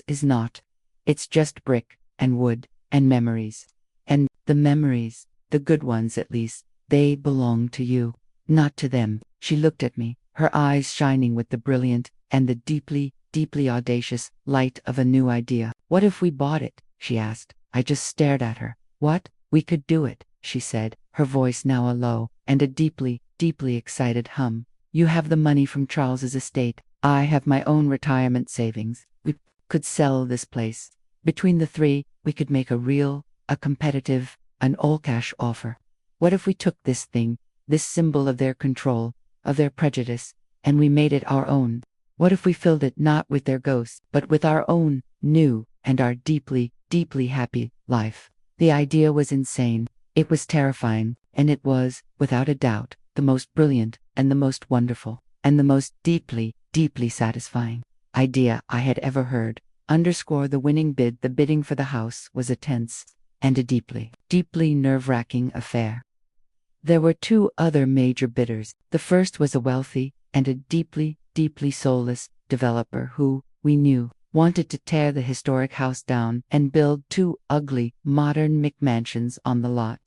is not. It's just brick, and wood, and memories. And the memories, the good ones at least, they belong to you, not to them." She looked at me, her eyes shining with the brilliant, and the deeply, deeply audacious light of a new idea. "What if we bought it?" she asked. I just stared at her. "What? We could do it," she said, her voice now a low, and a deeply, deeply excited hum. "You have the money from Charles's estate. I have my own retirement savings. We could sell this place. Between the three, we could make a real, a competitive, an all-cash offer. What if we took this thing, this symbol of their control, of their prejudice, and we made it our own? What if we filled it not with their ghosts, but with our own, new, and our deeply, deeply happy life?" The idea was insane. It was terrifying, and it was, without a doubt, the most brilliant, and the most wonderful, and the most deeply, deeply satisfying idea I had ever heard. The winning bid. The bidding for the house was a tense, and a deeply, deeply nerve-wracking affair. There were two other major bidders. The first was a wealthy, and a deeply, deeply soulless developer who, we knew, wanted to tear the historic house down and build two ugly, modern McMansions on the lot.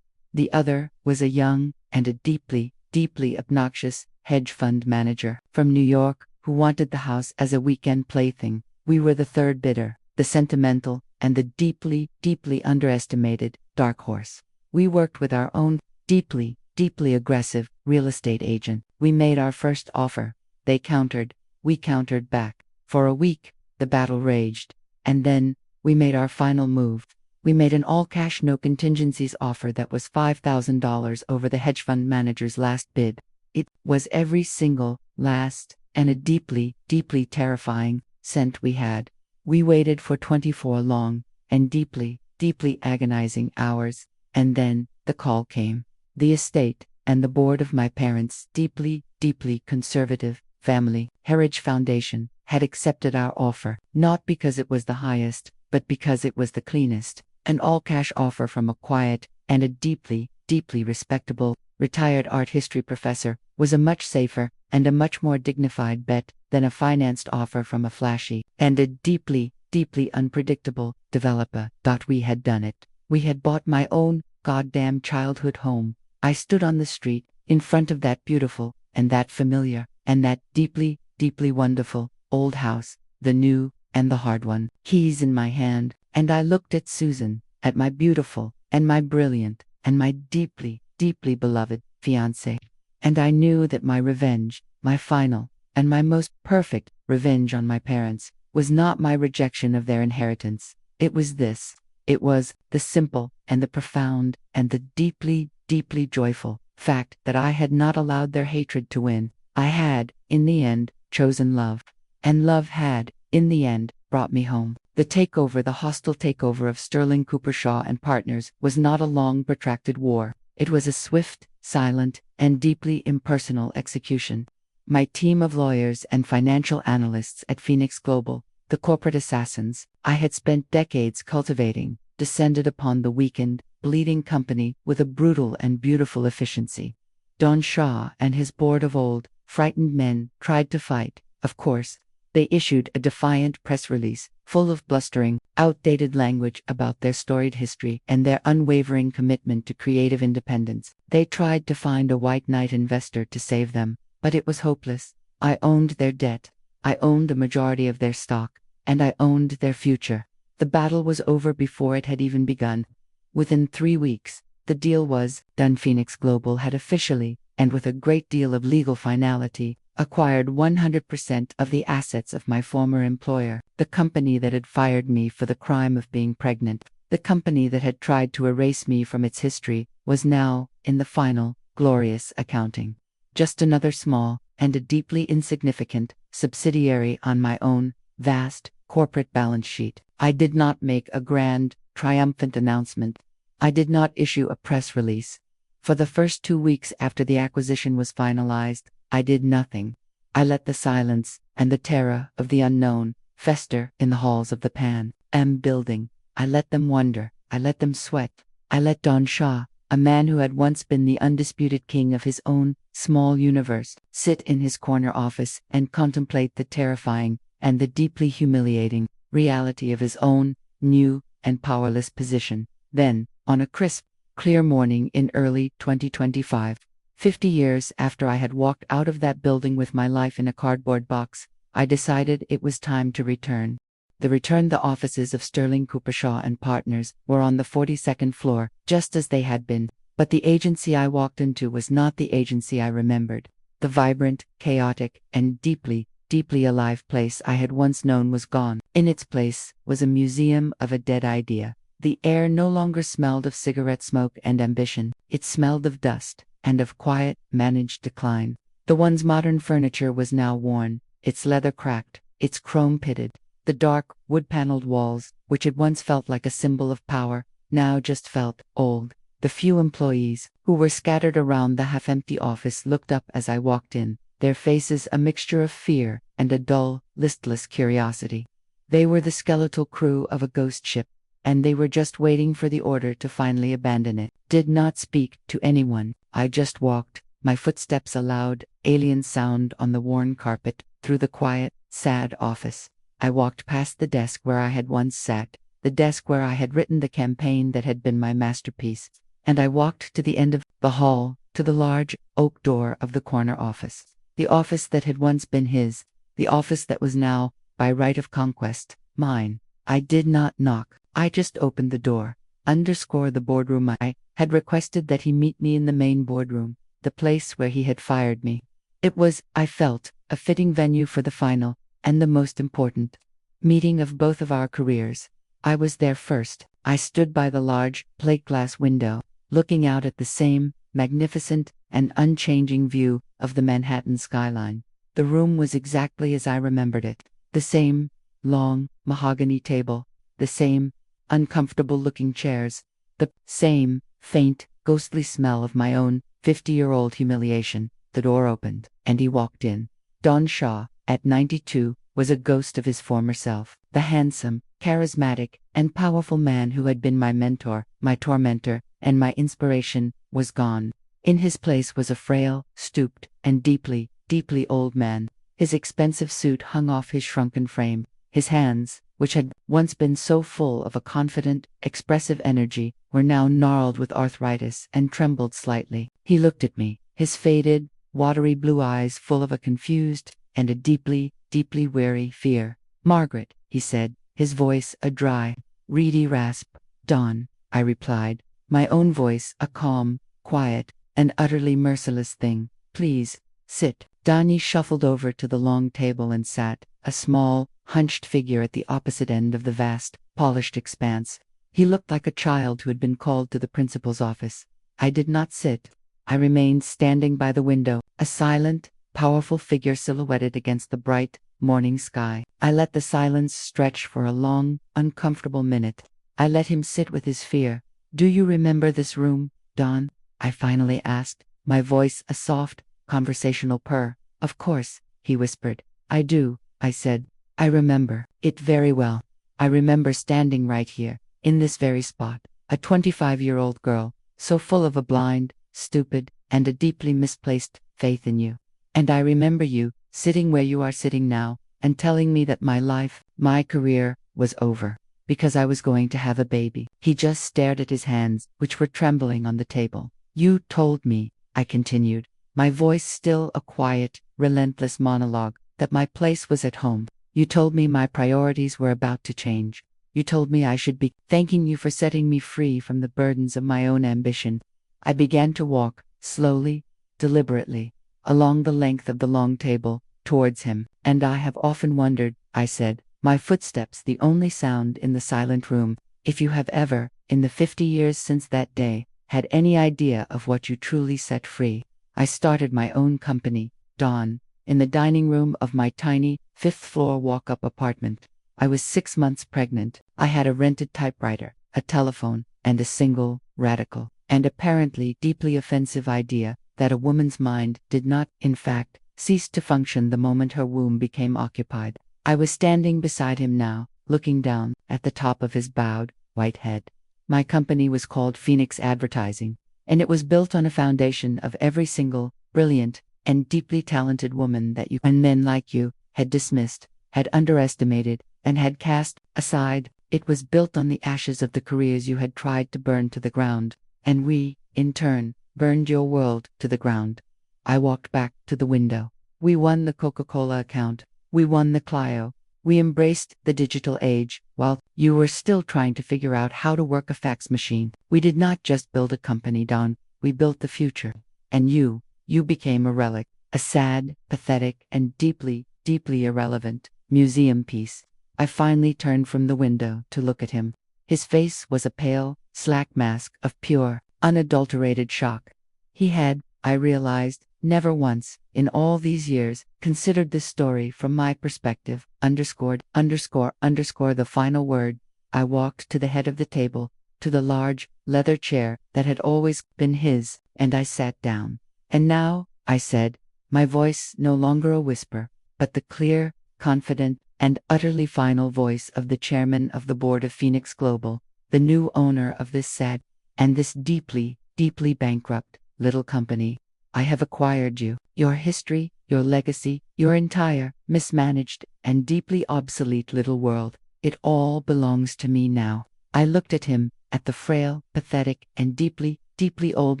The other was a young, and a deeply, deeply obnoxious hedge fund manager from New York who wanted the house as a weekend plaything. We were the third bidder, the sentimental, and the deeply, deeply underestimated dark horse. We worked with our own deeply, deeply aggressive real estate agent. We made our first offer. They countered. We countered back. For a week, the battle raged. And then, we made our final move. We made an all-cash no contingencies offer that was $5,000 over the hedge fund manager's last bid. It was every single, last, and a deeply, deeply terrifying cent we had. We waited for 24 long, and deeply, deeply agonizing hours, and then, the call came. The estate, and the board of my parents' deeply, deeply conservative family heritage foundation had accepted our offer, not because it was the highest, but because it was the cleanest. An all-cash offer from a quiet, and a deeply, deeply respectable, retired art history professor was a much safer, and a much more dignified bet than a financed offer from a flashy, and a deeply, deeply unpredictable developer. We had done it. We had bought my own goddamn childhood home. I stood on the street, in front of that beautiful, and that familiar, and that deeply, deeply wonderful, old house, the new, and the hard one, keys in my hand, and I looked at Susan, at my beautiful, and my brilliant, and my deeply, deeply beloved fiancé. And I knew that my revenge, my final, and my most perfect revenge on my parents, was not my rejection of their inheritance. It was this. It was the simple, and the profound, and the deeply, deeply joyful fact that I had not allowed their hatred to win. I had, in the end, chosen love. And love had, in the end, brought me home. The hostile takeover of Sterling Cooper Shaw and Partners was not a long, protracted war. It was a swift, silent, and deeply impersonal execution. My team of lawyers and financial analysts at Phoenix Global, the corporate assassins I had spent decades cultivating, descended upon the weakened, bleeding company with a brutal and beautiful efficiency. Don Shaw and his board of old, frightened men tried to fight. Of course, they issued a defiant press release, full of blustering, outdated language about their storied history and their unwavering commitment to creative independence. They tried to find a white knight investor to save them, but it was hopeless. I owned their debt, I owned the majority of their stock, and I owned their future. The battle was over before it had even begun. Within 3 weeks, the deal was done. Phoenix Global had officially, and with a great deal of legal finality, acquired 100% of the assets of my former employer, the company that had fired me for the crime of being pregnant. The company that had tried to erase me from its history was now, in the final, glorious accounting. Just another small, and a deeply insignificant, subsidiary on my own, vast, corporate balance sheet. I did not make a grand, triumphant announcement. I did not issue a press release. For the first 2 weeks after the acquisition was finalized, I did nothing. I let the silence and the terror of the unknown fester in the halls of the Pan Am building. I let them wonder. I let them sweat. I let Don Shah, a man who had once been the undisputed king of his own small universe, sit in his corner office and contemplate the terrifying and the deeply humiliating reality of his own new and powerless position. Then, on a crisp, clear morning in early 2025, 50 years after I had walked out of that building with my life in a cardboard box, I decided it was time to return. The offices of Sterling Coopershaw and Partners were on the 42nd floor, just as they had been, but the agency I walked into was not the agency I remembered. The vibrant, chaotic, and deeply, deeply alive place I had once known was gone. In its place was a museum of a dead idea. The air no longer smelled of cigarette smoke and ambition. It smelled of dust, and of quiet, managed decline. The one's modern furniture was now worn, its leather cracked, its chrome pitted. The dark, wood-paneled walls, which had once felt like a symbol of power, now just felt old. The few employees, who were scattered around the half-empty office, looked up as I walked in, their faces a mixture of fear and a dull, listless curiosity. They were the skeletal crew of a ghost ship, and they were just waiting for the order to finally abandon it. Did not speak to anyone. I just walked, my footsteps a loud, alien sound on the worn carpet, through the quiet, sad office. I walked past the desk where I had once sat, the desk where I had written the campaign that had been my masterpiece, and I walked to the end of the hall, to the large, oak door of the corner office. The office that had once been his, the office that was now, by right of conquest, mine. I did not knock. I just opened the door. The boardroom. I had requested that he meet me in the main boardroom, the place where he had fired me. It was, I felt, a fitting venue for the final, and the most important, meeting of both of our careers. I was there first. I stood by the large, plate-glass window, looking out at the same, magnificent and unchanging view of the Manhattan skyline. The room was exactly as I remembered it. The same, long, mahogany table, the same, uncomfortable-looking chairs, the same, faint, ghostly smell of my own 50-year-old humiliation. The door opened, and he walked in. Don Shah, at 92, was a ghost of his former self. The handsome, charismatic, and powerful man who had been my mentor, my tormentor, and my inspiration, was gone. In his place was a frail, stooped, and deeply, deeply old man. His expensive suit hung off his shrunken frame. His hands, which had once been so full of a confident, expressive energy, were now gnarled with arthritis and trembled slightly. He looked at me, his faded, watery blue eyes full of a confused and a deeply, deeply weary fear. "Margaret," he said, his voice a dry, reedy rasp. "Don," I replied, my own voice a calm, quiet, and utterly merciless thing. "Please, sit." Donnie shuffled over to the long table and sat, a small, hunched figure at the opposite end of the vast, polished expanse. He looked like a child who had been called to the principal's office. I did not sit. I remained standing by the window, a silent, powerful figure silhouetted against the bright, morning sky. I let the silence stretch for a long, uncomfortable minute. I let him sit with his fear. "Do you remember this room, Don?" I finally asked, my voice a soft, conversational purr. "Of course," he whispered. "I do," I said. "I remember it very well. I remember standing right here, in this very spot, a 25-year-old girl, so full of a blind, stupid, and a deeply misplaced faith in you. And I remember you, sitting where you are sitting now, and telling me that my life, my career, was over, because I was going to have a baby." He just stared at his hands, which were trembling on the table. "You told me," I continued, my voice still a quiet, relentless monologue, "that my place was at home. You told me my priorities were about to change. You told me I should be thanking you for setting me free from the burdens of my own ambition." I began to walk, slowly, deliberately. along the length of the long table, towards him. And I have often wondered, I said, my footsteps the only sound in the silent room, if you have ever, in the 50 years since that day, had any idea of what you truly set free. I started my own company, Dawn, in the dining room of my tiny, 5th-floor walk-up apartment. I was 6 months pregnant. I had a rented typewriter, a telephone, and a single, radical, and apparently deeply offensive idea that a woman's mind did not, in fact, cease to function the moment her womb became occupied. I was standing beside him now, looking down at the top of his bowed, white head. My company was called Phoenix Advertising, and it was built on a foundation of every single, brilliant, and deeply talented woman that you and men like you had dismissed, had underestimated, and had cast aside. It was built on the ashes of the careers you had tried to burn to the ground, and we, in turn, burned your world to the ground. I walked back to the window. We won the Coca-Cola account. We won the Clio. We embraced the digital age, while you were still trying to figure out how to work a fax machine. We did not just build a company, Dawn. We built the future. And you became a relic, a sad, pathetic, and deeply, deeply irrelevant museum piece. I finally turned from the window to look at him. His face was a pale, slack mask of pure, unadulterated shock. He had, I realized, never once, in all these years, considered this story from my perspective. The final word. I walked to the head of the table, to the large, leather chair that had always been his, and I sat down. And now, I said, my voice no longer a whisper, but the clear, confident, and utterly final voice of the chairman of the board of Phoenix Global, the new owner of this sad, and this deeply, deeply bankrupt, little company. I have acquired you, your history, your legacy, your entire, mismanaged, and deeply obsolete little world. It all belongs to me now. I looked at him, at the frail, pathetic, and deeply, deeply old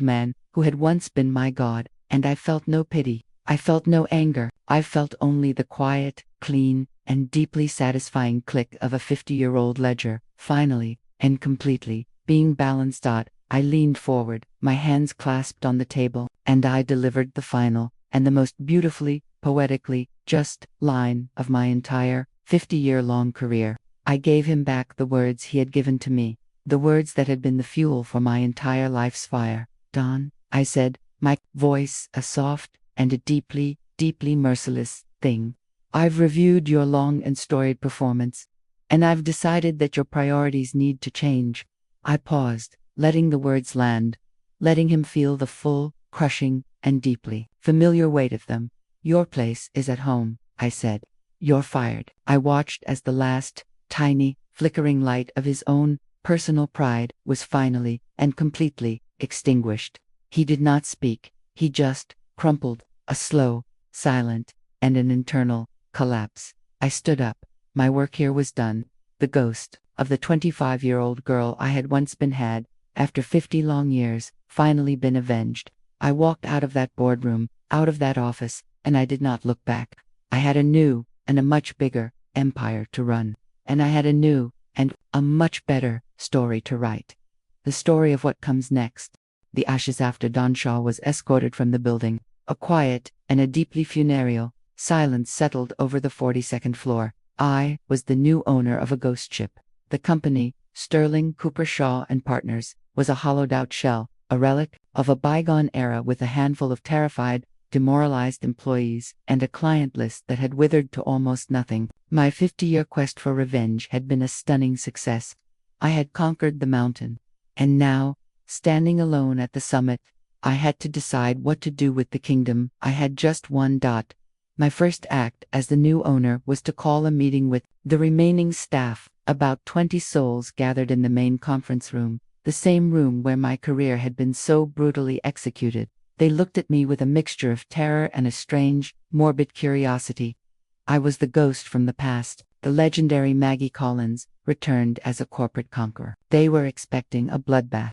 man who had once been my God, and I felt no pity. I felt no anger. I felt only the quiet, clean, and deeply satisfying click of a 50-year-old ledger, finally, and completely, being balanced out. I leaned forward, my hands clasped on the table, and I delivered the final, and the most beautifully, poetically, just line of my entire, 50-year-long career. I gave him back the words he had given to me, the words that had been the fuel for my entire life's fire. Dawn, I said, my voice a soft and a deeply, deeply merciless thing. I've reviewed your long and storied performance, and I've decided that your priorities need to change. I paused, letting the words land, letting him feel the full, crushing, and deeply familiar weight of them. Your place is at home, I said. You're fired. I watched as the last, tiny, flickering light of his own personal pride was finally and completely extinguished. He did not speak. He just crumpled, a slow, silent, and an internal collapse. I stood up. My work here was done. The ghost of the 25-year-old girl I had once been had, after 50 long years, finally been avenged. I walked out of that boardroom, out of that office, and I did not look back. I had a new, and a much bigger, empire to run. And I had a new, and a much better, story to write. The story of what comes next. The ashes after Don Shaw was escorted from the building. A quiet, and a deeply funereal, silence settled over the 42nd floor. I was the new owner of a ghost ship. The company, Sterling Cooper Shaw and Partners, was a hollowed-out shell, a relic of a bygone era with a handful of terrified, demoralized employees, and a client list that had withered to almost nothing. My 50-year quest for revenge had been a stunning success. I had conquered the mountain. And now, standing alone at the summit, I had to decide what to do with the kingdom. I had just one. My first act as the new owner was to call a meeting with the remaining staff, about 20 souls gathered in the main conference room, the same room where my career had been so brutally executed. They looked at me with a mixture of terror and a strange, morbid curiosity. I was the ghost from the past, the legendary Maggie Collins, returned as a corporate conqueror. They were expecting a bloodbath.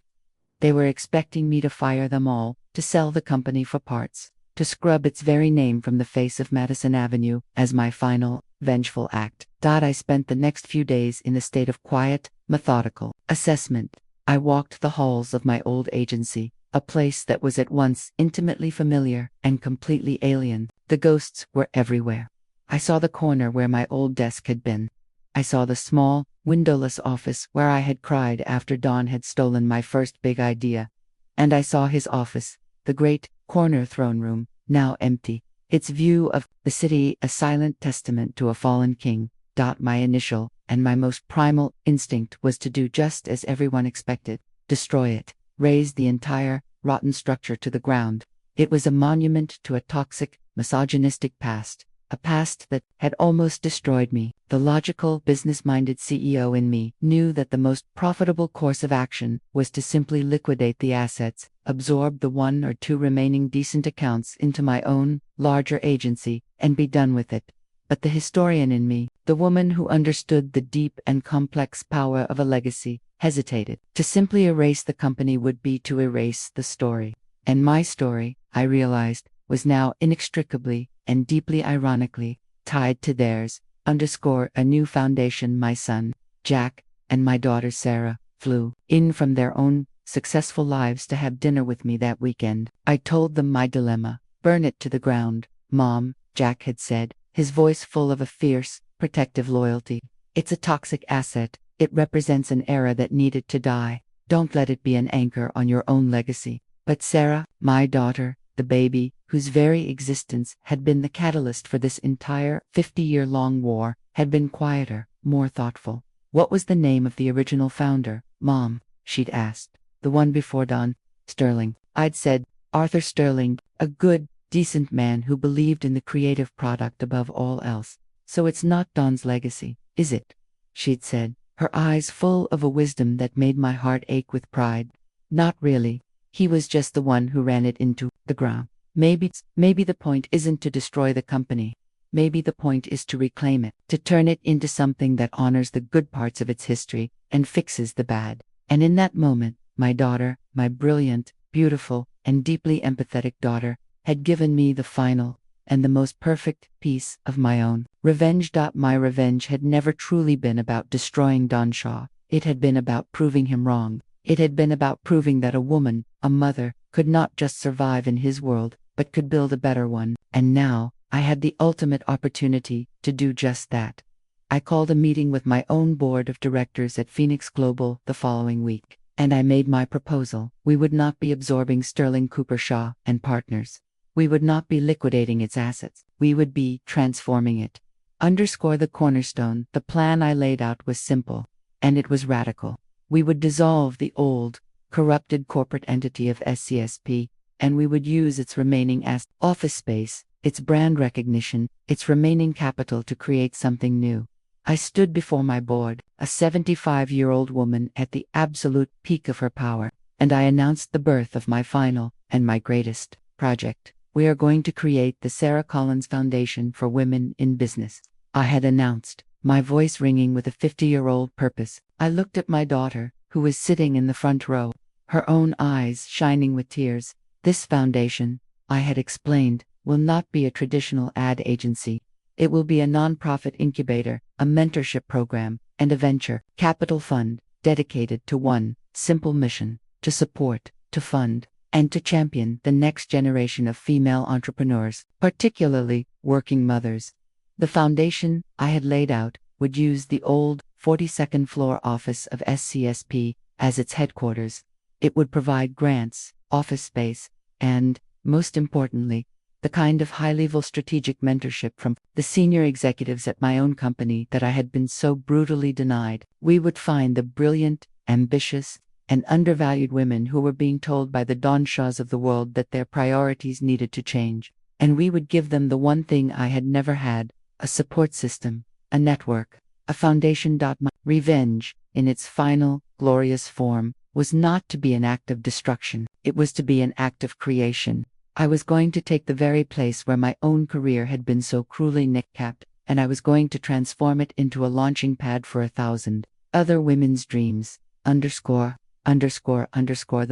They were expecting me to fire them all, to sell the company for parts, to scrub its very name from the face of Madison Avenue as my final, vengeful act. I spent the next few days in a state of quiet, methodical assessment. I walked the halls of my old agency, a place that was at once intimately familiar and completely alien. The ghosts were everywhere. I saw the corner where my old desk had been. I saw the small, windowless office where I had cried after Dawn had stolen my first big idea. And I saw his office, the great corner throne room, now empty, its view of the city a silent testament to a fallen king. My initial and my most primal instinct was to do just as everyone expected: destroy it, raze the entire, rotten structure to the ground. It was a monument to a toxic, misogynistic past, a past that had almost destroyed me. The logical, business-minded CEO in me knew that the most profitable course of action was to simply liquidate the assets, absorb the 1 or 2 remaining decent accounts into my own, larger agency, and be done with it. But the historian in me, the woman who understood the deep and complex power of a legacy, hesitated. To simply erase the company would be to erase the story. And my story, I realized, was now inextricably and deeply ironically tied to theirs. A new foundation. My son, Jack, and my daughter Sarah flew in from their own successful lives to have dinner with me that weekend. I told them my dilemma. Burn it to the ground, Mom, Jack had said, his voice full of a fierce, protective loyalty. It's a toxic asset. It represents an era that needed to die. Don't let it be an anchor on your own legacy. But Sarah, my daughter, the baby, whose very existence had been the catalyst for this entire 50-year-long war, had been quieter, more thoughtful. What was the name of the original founder, Mom? She'd asked. The one before Don? Sterling. I'd said, Arthur Sterling, a good, decent man who believed in the creative product above all else. So it's not Don's legacy, is it? She'd said, her eyes full of a wisdom that made my heart ache with pride. Not really. He was just the one who ran it into the ground. Maybe the point isn't to destroy the company. Maybe the point is to reclaim it, to turn it into something that honors the good parts of its history and fixes the bad. And in that moment, my daughter, my brilliant, beautiful, and deeply empathetic daughter, had given me the final and the most perfect piece of my own revenge. My revenge had never truly been about destroying Don Shaw. It had been about proving him wrong. It had been about proving that a woman, a mother, could not just survive in his world, but could build a better one. And now, I had the ultimate opportunity to do just that. I called a meeting with my own board of directors at Phoenix Global the following week, and I made my proposal. We would not be absorbing Sterling Cooper Shaw and Partners. We would not be liquidating its assets. We would be transforming it. The cornerstone. The plan I laid out was simple, and it was radical. We would dissolve the old, corrupted corporate entity of SCSP, and we would use its remaining office space, its brand recognition, its remaining capital to create something new. I stood before my board, a 75-year-old woman at the absolute peak of her power, and I announced the birth of my final and my greatest project. We are going to create the Sarah Collins Foundation for Women in Business. I had announced, my voice ringing with a 50-year-old purpose. I looked at my daughter, who was sitting in the front row, her own eyes shining with tears. This foundation, I had explained, will not be a traditional ad agency. It will be a nonprofit incubator, a mentorship program, and a venture capital fund dedicated to one simple mission: to support, to fund, and to champion the next generation of female entrepreneurs, particularly working mothers. The foundation I had laid out would use the old 42nd floor office of SCSP as its headquarters. It would provide grants, office space, and, most importantly, the kind of high-level strategic mentorship from the senior executives at my own company that I had been so brutally denied. We would find the brilliant, ambitious, and undervalued women who were being told by the Don Shaws of the world that their priorities needed to change, and we would give them the one thing I had never had: a support system, a network, a foundation. My revenge, in its final, glorious form, was not to be an act of destruction. It was to be an act of creation. I was going to take the very place where my own career had been so cruelly nicknapped, and I was going to transform it into a launching pad for 1,000 other women's dreams. The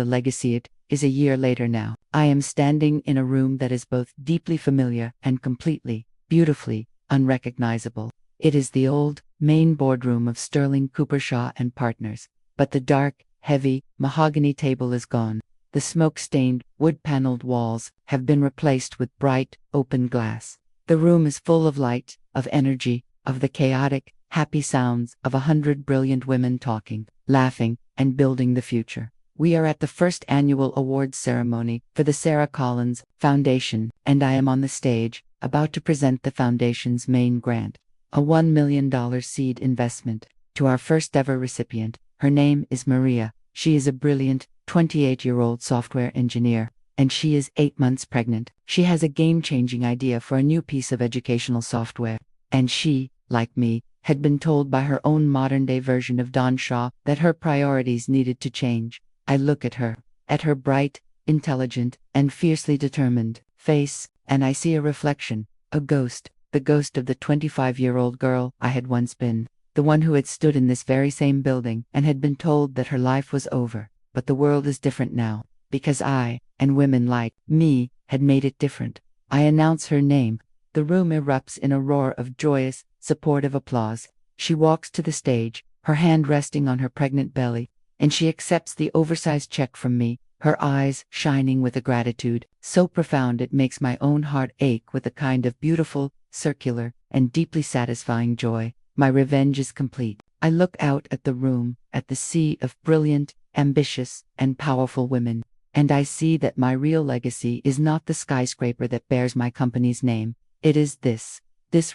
legacy. It is a year later now. I am standing in a room that is both deeply familiar and completely, beautifully, unrecognizable. It is the old, main boardroom of Sterling Cooper Shaw and Partners, but the dark, heavy, mahogany table is gone. The smoke-stained, wood-paneled walls have been replaced with bright, open glass. The room is full of light, of energy, of the chaotic, happy sounds of 100 brilliant women talking, laughing, and building the future. We are at the first annual awards ceremony for the Sarah Collins Foundation, and I am on the stage, about to present the foundation's main grant, a $1 million seed investment, to our first ever recipient. Her name is Maria. She is a brilliant, 28-year-old software engineer, and she is 8 months pregnant. She has a game-changing idea for a new piece of educational software, and she, like me, had been told by her own modern-day version of Don Shaw that her priorities needed to change. I look at her bright, intelligent, and fiercely determined face, and I see a reflection, a ghost, the ghost of the 25-year-old girl I had once been, the one who had stood in this very same building and had been told that her life was over. But the world is different now, because I, and women like me, had made it different. I announce her name. The room erupts in a roar of joyous, supportive applause. She walks to the stage, her hand resting on her pregnant belly, and she accepts the oversized check from me, her eyes shining with a gratitude so profound it makes my own heart ache with a kind of beautiful, circular, and deeply satisfying joy. My revenge is complete. I look out at the room, at the sea of brilliant, ambitious, and powerful women, and I see that my real legacy is not the skyscraper that bears my company's name. It is this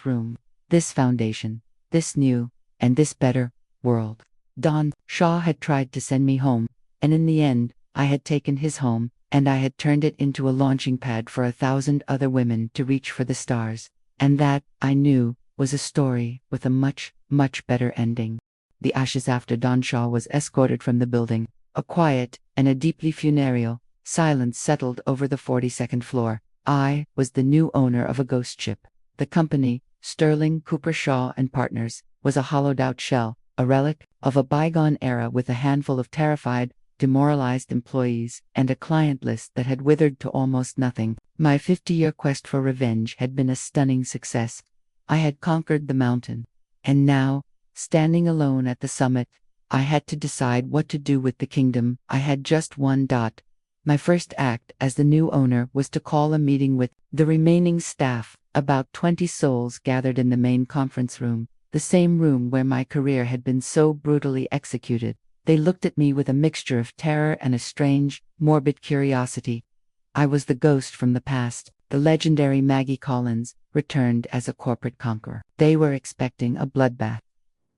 room, this foundation, this new, and this better world. Don Shaw had tried to send me home, and in the end, I had taken his home, and I had turned it into a launching pad for 1,000 other women to reach for the stars. And that, I knew, was a story with a much, much better ending. The ashes after Don Shaw was escorted from the building. A quiet, and a deeply funereal, silence settled over the 42nd floor. I was the new owner of a ghost ship. The company, Sterling Cooper Shaw and Partners, was a hollowed-out shell, a relic of a bygone era with a handful of terrified, demoralized employees, and a client list that had withered to almost nothing. My 50-year quest for revenge had been a stunning success. I had conquered the mountain. And now, standing alone at the summit, I had to decide what to do with the kingdom. I had just one. My first act as the new owner was to call a meeting with the remaining staff, about 20 souls gathered in the main conference room, the same room where my career had been so brutally executed. They looked at me with a mixture of terror and a strange, morbid curiosity. I was the ghost from the past, the legendary Maggie Collins, returned as a corporate conqueror. They were expecting a bloodbath.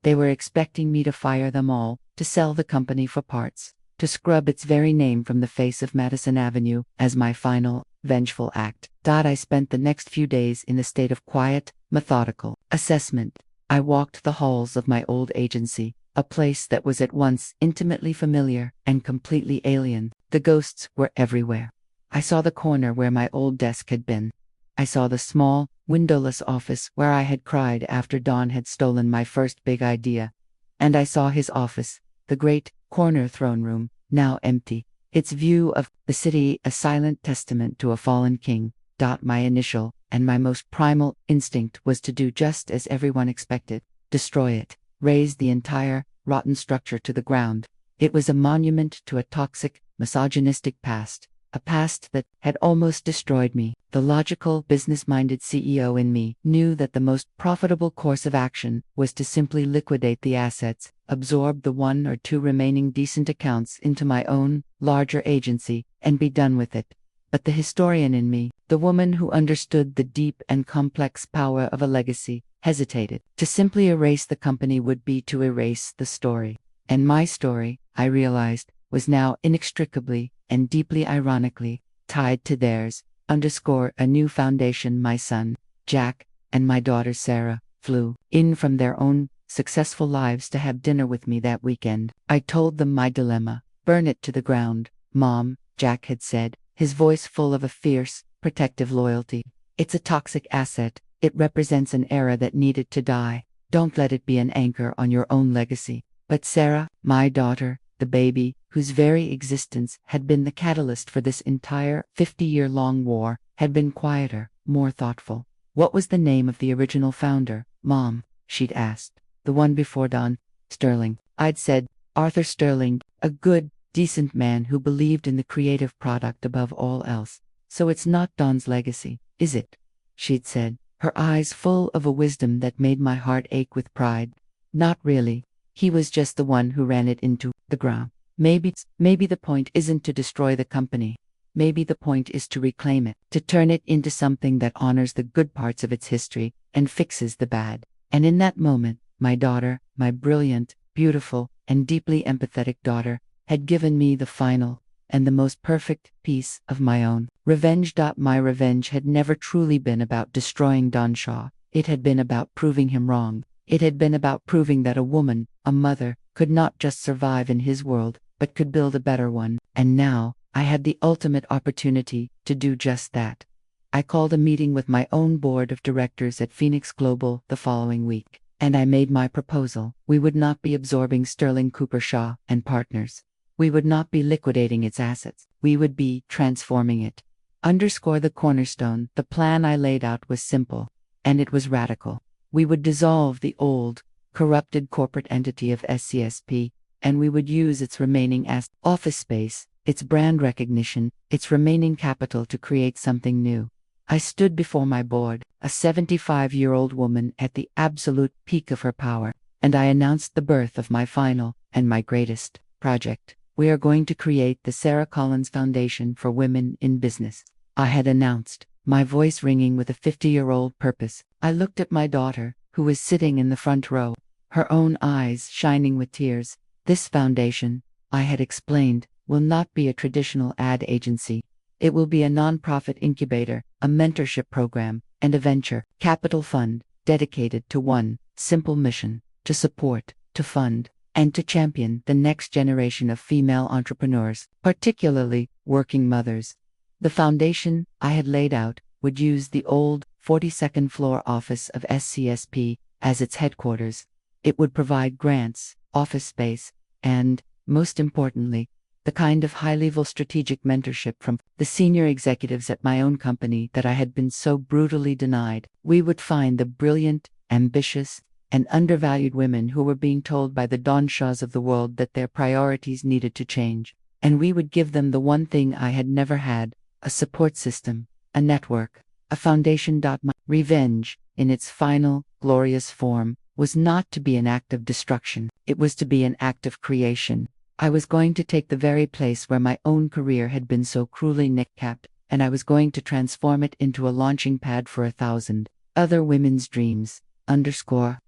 They were expecting me to fire them all, to sell the company for parts, to scrub its very name from the face of Madison Avenue as my final, vengeful act. I spent the next few days in a state of quiet, methodical assessment. I walked the halls of my old agency, a place that was at once intimately familiar and completely alien. The ghosts were everywhere. I saw the corner where my old desk had been. I saw the small, windowless office where I had cried after Don had stolen my first big idea. And I saw his office, the great, corner throne room, now empty, its view of the city a silent testament to a fallen king. My initial, and my most primal, instinct was to do just as everyone expected, destroy it, raze the entire, rotten structure to the ground. It was a monument to a toxic, misogynistic past, a past that had almost destroyed me. The logical, business-minded CEO in me knew that the most profitable course of action was to simply liquidate the assets, absorb the 1 or 2 remaining decent accounts into my own, larger agency, and be done with it. But the historian in me, the woman who understood the deep and complex power of a legacy, hesitated. To simply erase the company would be to erase the story. And my story, I realized, was now inextricably, and deeply ironically, tied to theirs. A new foundation. My son, Jack, and my daughter Sarah, flew in from their own successful lives to have dinner with me that weekend. I told them my dilemma. Burn it to the ground, Mom, Jack had said, his voice full of a fierce, protective loyalty. It's a toxic asset. It represents an era that needed to die. Don't let it be an anchor on your own legacy. But Sarah, my daughter, the baby, whose very existence had been the catalyst for this entire 50-year-long war, had been quieter, more thoughtful. What was the name of the original founder, Mom? She'd asked. The one before Don. Sterling. I'd said, Arthur Sterling, a good, decent man who believed in the creative product above all else. So it's not Don's legacy, is it? She'd said, her eyes full of a wisdom that made my heart ache with pride. Not really. He was just the one who ran it into the ground. Maybe the point isn't to destroy the company. Maybe the point is to reclaim it, to turn it into something that honors the good parts of its history and fixes the bad. And in that moment, my daughter, my brilliant, beautiful, and deeply empathetic daughter, had given me the final and the most perfect piece of my own revenge. My revenge had never truly been about destroying Don Shaw. It had been about proving him wrong. It had been about proving that a woman, a mother, could not just survive in his world, but could build a better one. And now, I had the ultimate opportunity to do just that. I called a meeting with my own board of directors at Phoenix Global the following week, and I made my proposal. We would not be absorbing Sterling Cooper Shaw and Partners. We would not be liquidating its assets. We would be transforming it. The cornerstone, the plan I laid out was simple, and it was radical. We would dissolve the old, corrupted corporate entity of SCSP, and we would use its remaining office space, its brand recognition, its remaining capital to create something new. I stood before my board, a 75-year-old woman at the absolute peak of her power, and I announced the birth of my final and my greatest project. We are going to create the Sarah Collins Foundation for Women in Business. I had announced, my voice ringing with a 50-year-old purpose. I looked at my daughter, who was sitting in the front row, her own eyes shining with tears. This foundation, I had explained, will not be a traditional ad agency. It will be a nonprofit incubator, a mentorship program, and a venture capital fund dedicated to one simple mission: to support, to fund, and to champion the next generation of female entrepreneurs, particularly working mothers. The foundation I had laid out would use the old 42nd floor office of SCSP as its headquarters. It would provide grants, office space, and, most importantly, the kind of high-level strategic mentorship from the senior executives at my own company that I had been so brutally denied. We would find the brilliant, ambitious, and undervalued women who were being told by the Don Shaws of the world that their priorities needed to change, and we would give them the one thing I had never had: a support system, a network, a foundation. My revenge, in its final, glorious form, was not to be an act of destruction. It was to be an act of creation. I was going to take the very place where my own career had been so cruelly nick-capped, and I was going to transform it into a launching pad for 1,000 other women's dreams. The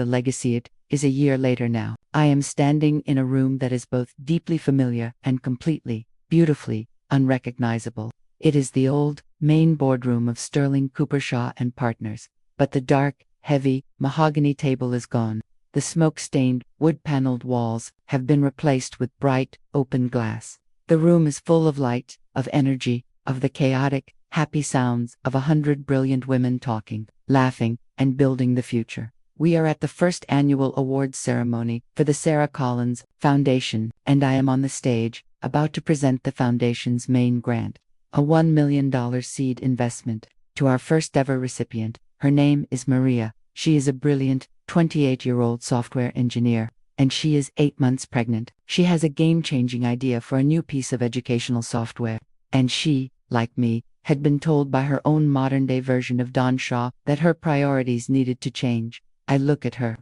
legacy. It is a year later now. I am standing in a room that is both deeply familiar and completely, beautifully, unrecognizable. It is the old, main boardroom of Sterling Cooper Shaw and Partners, but the dark, heavy, mahogany table is gone. The smoke-stained, wood-paneled walls have been replaced with bright, open glass. The room is full of light, of energy, of the chaotic, happy sounds of 100 brilliant women talking, laughing, and building the future. We are at the first annual awards ceremony for the Sarah Collins Foundation, and I am on the stage, about to present the foundation's main grant, a $1 million seed investment, to our first-ever recipient. Her name is Maria. She is a brilliant, 28-year-old software engineer, and she is 8 months pregnant. She has a game-changing idea for a new piece of educational software, and she, like me, had been told by her own modern-day version of Don Shaw that her priorities needed to change. I look at her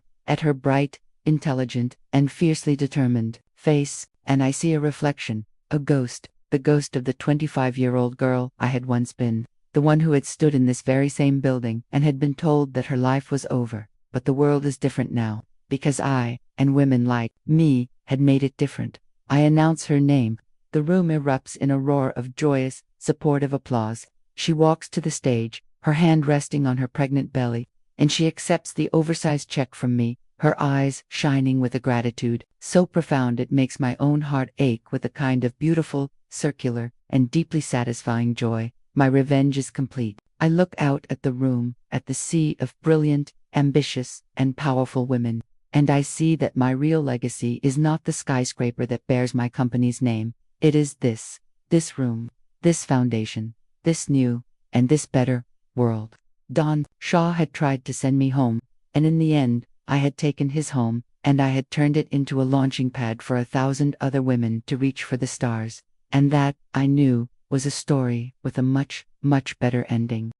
bright, intelligent, and fiercely determined face, and I see a reflection, a ghost, the ghost of the 25-year-old girl I had once been, the one who had stood in this very same building and had been told that her life was over. But the world is different now, because I, and women like me, had made it different. I announce her name. The room erupts in a roar of joyous, supportive applause. She walks to the stage, her hand resting on her pregnant belly, and she accepts the oversized check from me, her eyes shining with a gratitude so profound it makes my own heart ache with a kind of beautiful, circular, and deeply satisfying joy. My revenge is complete. I look out at the room, at the sea of brilliant, ambitious, and powerful women, and I see that my real legacy is not the skyscraper that bears my company's name. It is this room, this foundation, this new, and this better world. Don Shaw had tried to send me home, and in the end, I had taken his home, and I had turned it into a launching pad for 1,000 other women to reach for the stars. And that, I knew, was a story with a much, much better ending.